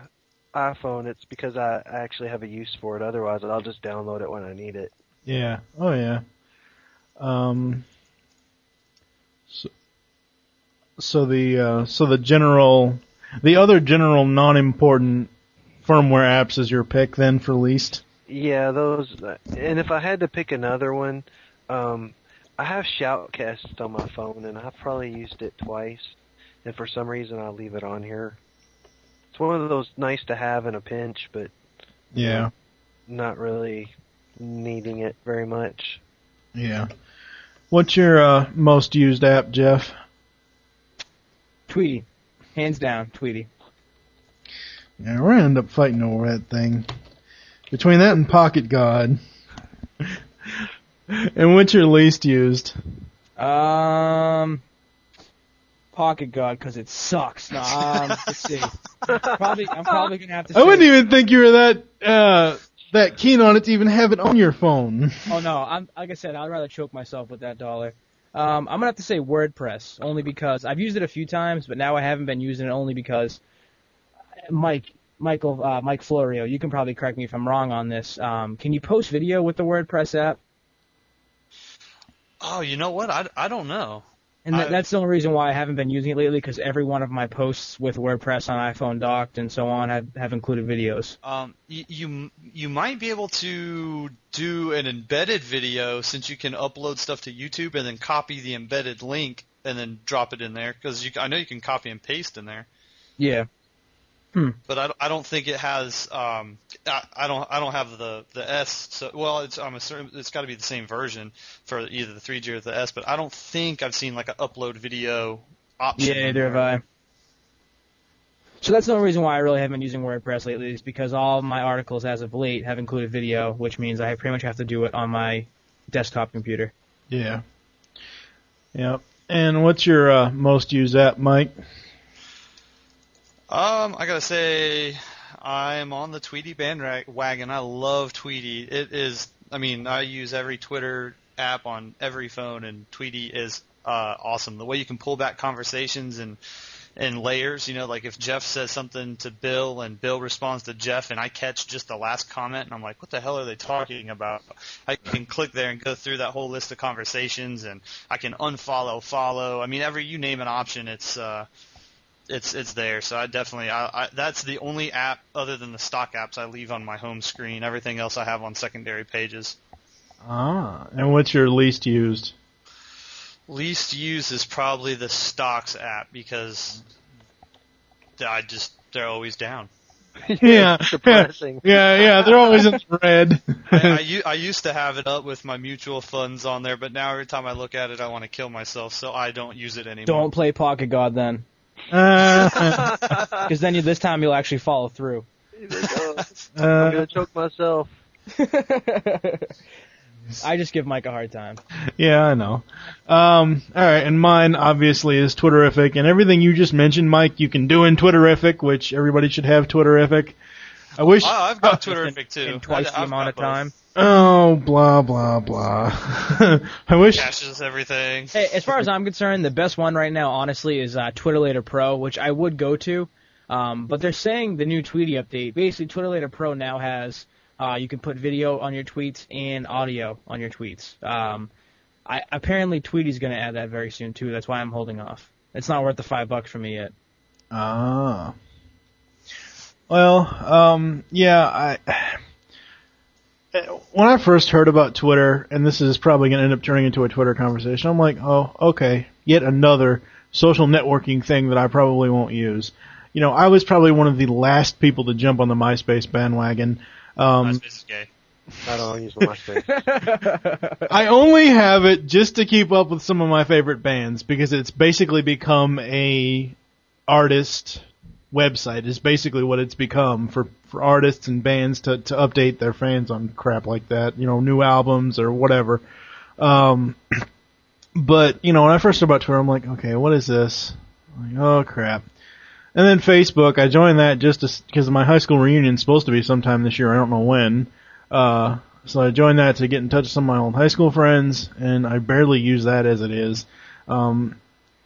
[SPEAKER 3] iPhone, it's because I actually have a use for it. Otherwise, I'll just download it when I need it.
[SPEAKER 2] Yeah. Oh yeah. So the other general non-important firmware apps is your pick then for least?
[SPEAKER 3] Yeah, those. And if I had to pick another one, I have Shoutcast on my phone, and I've probably used it twice. And for some reason, I'll leave it on here. It's one of those nice to have in a pinch, but not really needing it very much.
[SPEAKER 2] Yeah. What's your most used app, Jeff?
[SPEAKER 4] Tweety. Hands down, Tweety.
[SPEAKER 2] Yeah, we're gonna end up fighting over that thing. Between that and Pocket God. And what's your least used?
[SPEAKER 4] Pocket God, because it sucks. No, let's see. I'm probably gonna have to.
[SPEAKER 2] I wouldn't even think you were that keen on it to even have it on your phone.
[SPEAKER 4] Oh no, like I said, I'd rather choke myself with that dollar. I'm gonna have to say WordPress, only because I've used it a few times, but now I haven't been using it only because Mike Florio, you can probably correct me if I'm wrong on this. Can you post video with the WordPress app?
[SPEAKER 7] Oh, you know what? I don't know.
[SPEAKER 4] And that's the only reason why I haven't been using it lately, because every one of my posts with WordPress on iPhone docked and so on have included videos.
[SPEAKER 7] You might be able to do an embedded video, since you can upload stuff to YouTube and then copy the embedded link and then drop it in there, because I know you can copy and paste in there.
[SPEAKER 4] Yeah.
[SPEAKER 7] But I don't think it has. I don't have the S. So, well, I'm assuming it's got to be the same version for either the 3G or the S. But I don't think I've seen like an upload video option.
[SPEAKER 4] Yeah, neither have I. So that's the only reason why I really haven't been using WordPress lately, is because all of my articles as of late have included video, which means I pretty much have to do it on my desktop computer.
[SPEAKER 2] Yeah. Yep. And what's your most used app, Mike?
[SPEAKER 7] I gotta say, I'm on the Tweety bandwagon. I love Tweety. It is. I mean, I use every Twitter app on every phone, and Tweety is awesome. The way you can pull back conversations and layers. You know, like if Jeff says something to Bill and Bill responds to Jeff, and I catch just the last comment, and I'm like, what the hell are they talking about? I can click there and go through that whole list of conversations, and I can unfollow, follow. I mean, you name an option, it's there. So I definitely that's the only app other than the stock apps I leave on my home screen. Everything else I have on secondary pages.
[SPEAKER 2] And what's your least used?
[SPEAKER 7] Least used is probably the stocks app, because they're always down.
[SPEAKER 2] Yeah,
[SPEAKER 3] depressing.
[SPEAKER 2] Yeah, they're always in the red.
[SPEAKER 7] I used to have it up with my mutual funds on there, but now every time I look at it, I want to kill myself, so I don't use it anymore.
[SPEAKER 4] Don't play Pocket God then. Because then this time you'll actually follow through.
[SPEAKER 3] I'm going to choke myself.
[SPEAKER 4] I just give Mike a hard time.
[SPEAKER 2] Yeah, I know. Alright, and mine obviously is Twitterific, and everything you just mentioned, Mike, you can do in Twitterific, which everybody should have Twitterific. I wish...
[SPEAKER 7] I've got Twitterific too.
[SPEAKER 4] In twice the amount of time.
[SPEAKER 2] Oh, blah, blah, blah. I wish...
[SPEAKER 7] Caches everything.
[SPEAKER 4] Hey, as far as I'm concerned, the best one right now, honestly, is Twitter Later Pro, which I would go to. But they're saying the new Tweety update. Basically, Twitter Later Pro now has... you can put video on your tweets and audio on your tweets. Apparently Tweety's going to add that very soon too. That's why I'm holding off. It's not worth the $5 for me yet. Well, yeah. When I first heard about Twitter, and this is probably going to end up turning into a Twitter conversation, I'm like, oh, okay, yet another social networking thing that I probably won't use. You know, I was probably one of the last people to jump on the MySpace bandwagon.
[SPEAKER 7] MySpace is gay.
[SPEAKER 3] I don't use MySpace.
[SPEAKER 2] I only have it just to keep up with some of my favorite bands, because it's basically become a artist website. It's basically what it's become for artists and bands to update their fans on crap like that, you know, new albums or whatever. But, you know, when I first heard about Twitter, I'm like, okay, what is this? I'm like, oh, crap. And then Facebook, I joined that just because my high school reunion is supposed to be sometime this year. I don't know when. So I joined that to get in touch with some of my old high school friends, and I barely use that as it is.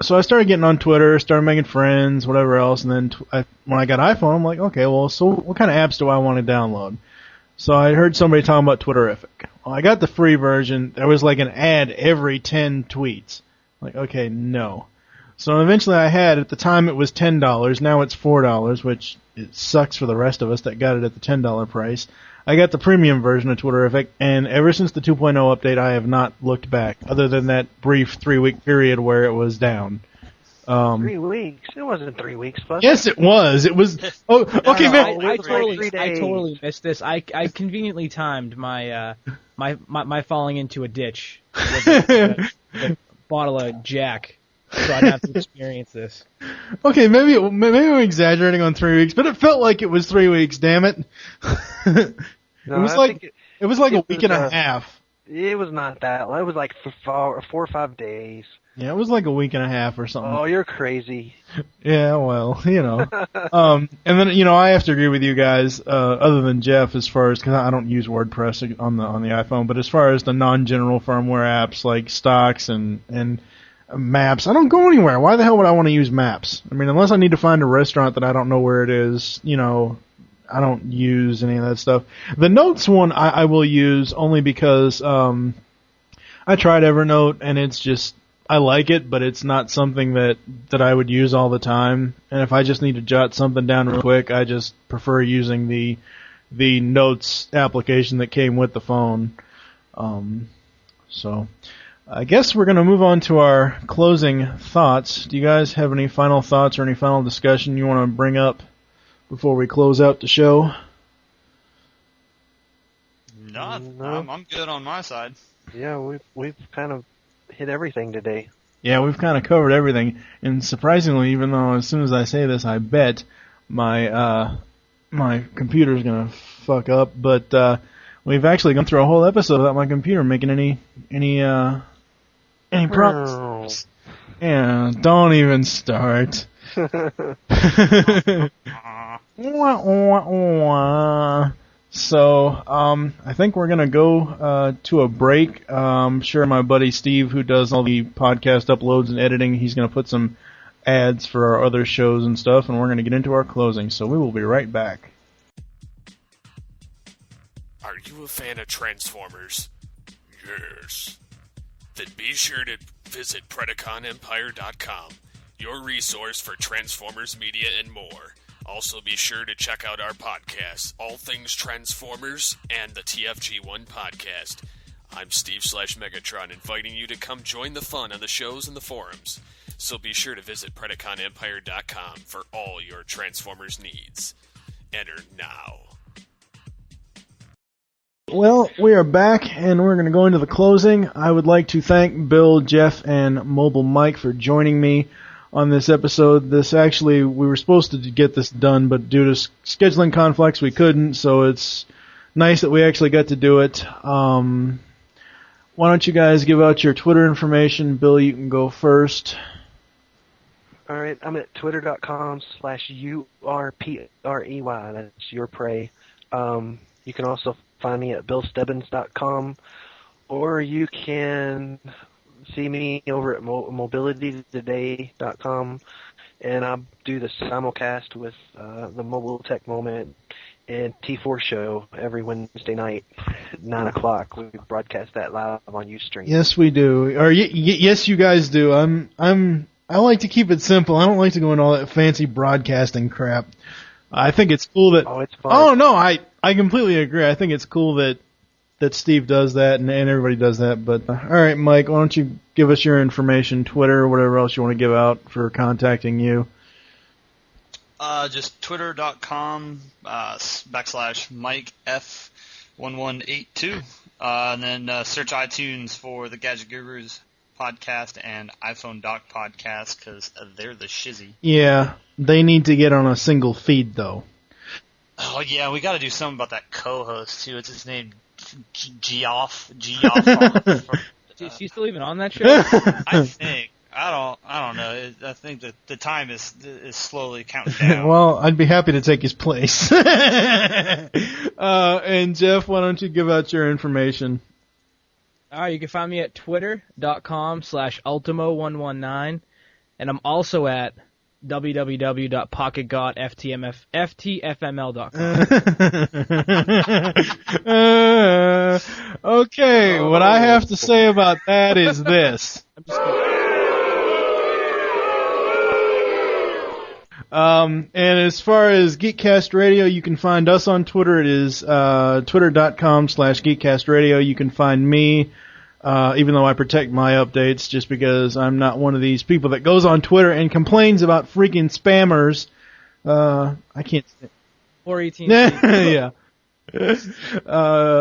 [SPEAKER 2] So I started getting on Twitter, started making friends, whatever else, and then when I got iPhone, I'm like, okay, well, so what kind of apps do I want to download? So I heard somebody talking about Twitterific. Well, I got the free version. There was like an ad every 10 tweets. I'm like, okay, no. So eventually I had, at the time it was $10, now it's $4, which it sucks for the rest of us that got it at the $10 price. I got the premium version of Twitterific, and ever since the 2.0 update I have not looked back, other than that brief 3-week period where it was down.
[SPEAKER 3] 3 weeks? It wasn't 3 weeks, plus.
[SPEAKER 2] Yes, it was. It was. Oh, okay, man.
[SPEAKER 4] I totally missed this. I conveniently timed my my falling into a ditch with a bottle of Jack so I'd have to experience this.
[SPEAKER 2] Okay, maybe I'm exaggerating on 3 weeks, but it felt like it was 3 weeks. Damn it! it was like a week and a half.
[SPEAKER 3] It was not that. It was like 4 or 5 days.
[SPEAKER 2] Yeah, it was like a week and a half or something.
[SPEAKER 3] Oh, you're crazy.
[SPEAKER 2] Yeah, well, and then I have to agree with you guys. Other than Jeff, as far as because I don't use WordPress on the iPhone, but as far as the non-general firmware apps like stocks and maps, I don't go anywhere. Why the hell would I want to use maps? I mean, unless I need to find a restaurant that I don't know where it is, I don't use any of that stuff. The notes one I will use only because I tried Evernote and it's just. I like it, but it's not something that I would use all the time. And if I just need to jot something down real quick, I just prefer using the notes application that came with the phone. So I guess we're going to move on to our closing thoughts. Do you guys have any final thoughts or any final discussion you want to bring up before we close out the show?
[SPEAKER 7] No, I'm good on my side.
[SPEAKER 3] Yeah, we've kind of hit everything today.
[SPEAKER 2] Yeah, we've kind of covered everything, and surprisingly, even though as soon as I say this, I bet my computer's gonna fuck up, but we've actually gone through a whole episode without my computer making any problems. Yeah, don't even start. So, I think we're gonna go to a break. I'm sure my buddy Steve, who does all the podcast uploads and editing, he's gonna put some ads for our other shows and stuff, and we're gonna get into our closing. So we will be right back.
[SPEAKER 1] Are you a fan of Transformers? Yes. Then be sure to visit PredaconEmpire.com, your resource for Transformers media and more. Also be sure to check out our podcasts, All Things Transformers and the TFG1 podcast. I'm Steve/Megatron, inviting you to come join the fun on the shows and the forums. So be sure to visit PredaconEmpire.com for all your Transformers needs. Enter now.
[SPEAKER 2] Well, we are back, and we're going to go into the closing. I would like to thank Bill, Jeff, and Mobile Mike for joining me on this episode. We were supposed to get this done, but due to scheduling conflicts, we couldn't, so it's nice that we actually got to do it. Why don't you guys give out your Twitter information? Bill, you can go first.
[SPEAKER 3] All right, I'm at twitter.com/URPREY. That's your prey. You can also find me at billstebbins.com, or you can see me over at mobilitytoday.com, and I do the simulcast with the Mobile Tech Moment and T4 show every Wednesday night at 9 o'clock. We broadcast that live on Ustream.
[SPEAKER 2] Yes, we do. Or yes, you guys do. I like to keep it simple. I don't like to go into all that fancy broadcasting crap. I think it's cool that.
[SPEAKER 3] Oh, it's fun.
[SPEAKER 2] Oh no, I completely agree. I think it's cool that Steve does that and everybody does that. But all right, Mike, why don't you give us your information, Twitter, whatever else you want to give out for contacting you?
[SPEAKER 7] Just twitter.com /MikeF1182. And then search iTunes for the Gadget Gurus podcast and iPhone Doc podcast, because they're the shizzy.
[SPEAKER 2] Yeah, they need to get on a single feed, though.
[SPEAKER 7] Oh, yeah, we got to do something about that co-host, too. What's his name? Geoff.
[SPEAKER 4] Is she still even on that show?
[SPEAKER 7] I think. I don't know. I think that the time is slowly counting down.
[SPEAKER 2] Well, I'd be happy to take his place. And Jeff, why don't you give out your information?
[SPEAKER 4] All right, you can find me at twitter.com/Ultimo119, and I'm also at www.pocketgodftml.com. Okay, what I have to say about that is this. I'm just and as far as Geekcast Radio, you can find us on Twitter. It is twitter.com/GeekcastRadio. You can find me, even though I protect my updates, just because I'm not one of these people that goes on Twitter and complains about freaking spammers. I can't. Or AT&T.
[SPEAKER 2] Yeah.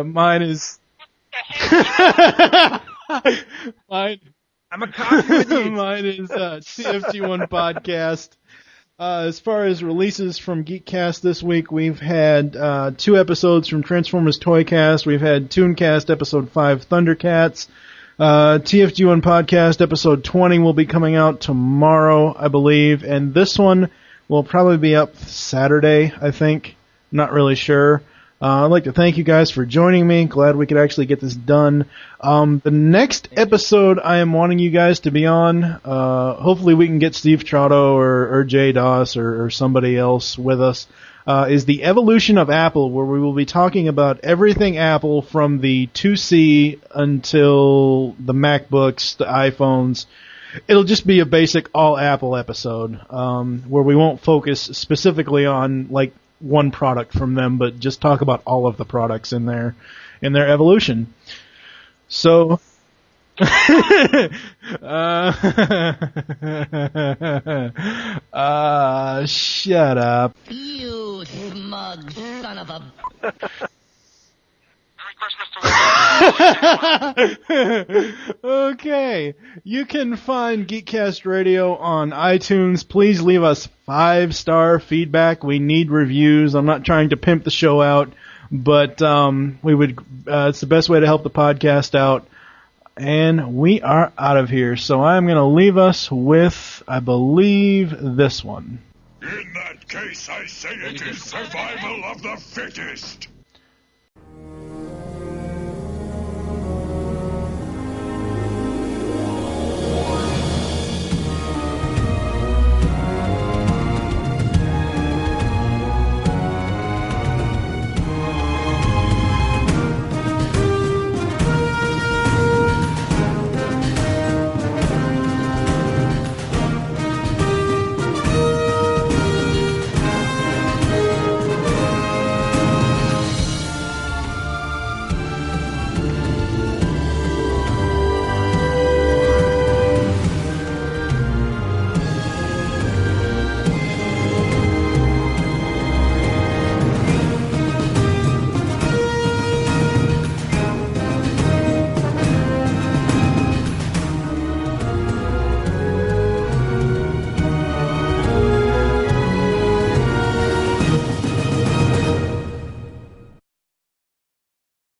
[SPEAKER 2] Mine is. Mine.
[SPEAKER 4] I'm a copy with you.
[SPEAKER 2] Mine is TFG1 Podcast. As far as releases from Geekcast this week, we've had 2 episodes from Transformers Toycast. We've had Tooncast Episode 5 Thundercats. TFG1 Podcast Episode 20 will be coming out tomorrow, I believe. And this one will probably be up Saturday, I think. Not really sure. I'd like to thank you guys for joining me. Glad we could actually get this done. The next episode I am wanting you guys to be on, hopefully we can get Steve Trotto or Jay Doss or somebody else with us, is the evolution of Apple, where we will be talking about everything Apple from the 2C until the MacBooks, the iPhones. It'll just be a basic all Apple episode, where we won't focus specifically on like one product from them, but just talk about all of the products in their evolution. So, shut up.
[SPEAKER 9] You smug son of a...
[SPEAKER 2] Okay, you can find Geekcast Radio on iTunes. Please leave us 5-star feedback. We need reviews. I'm not trying to pimp the show out, but we would. It's the best way to help the podcast out. And we are out of here. So I'm going to leave us with, I believe, this one.
[SPEAKER 10] In that case, I say it is survival of the fittest.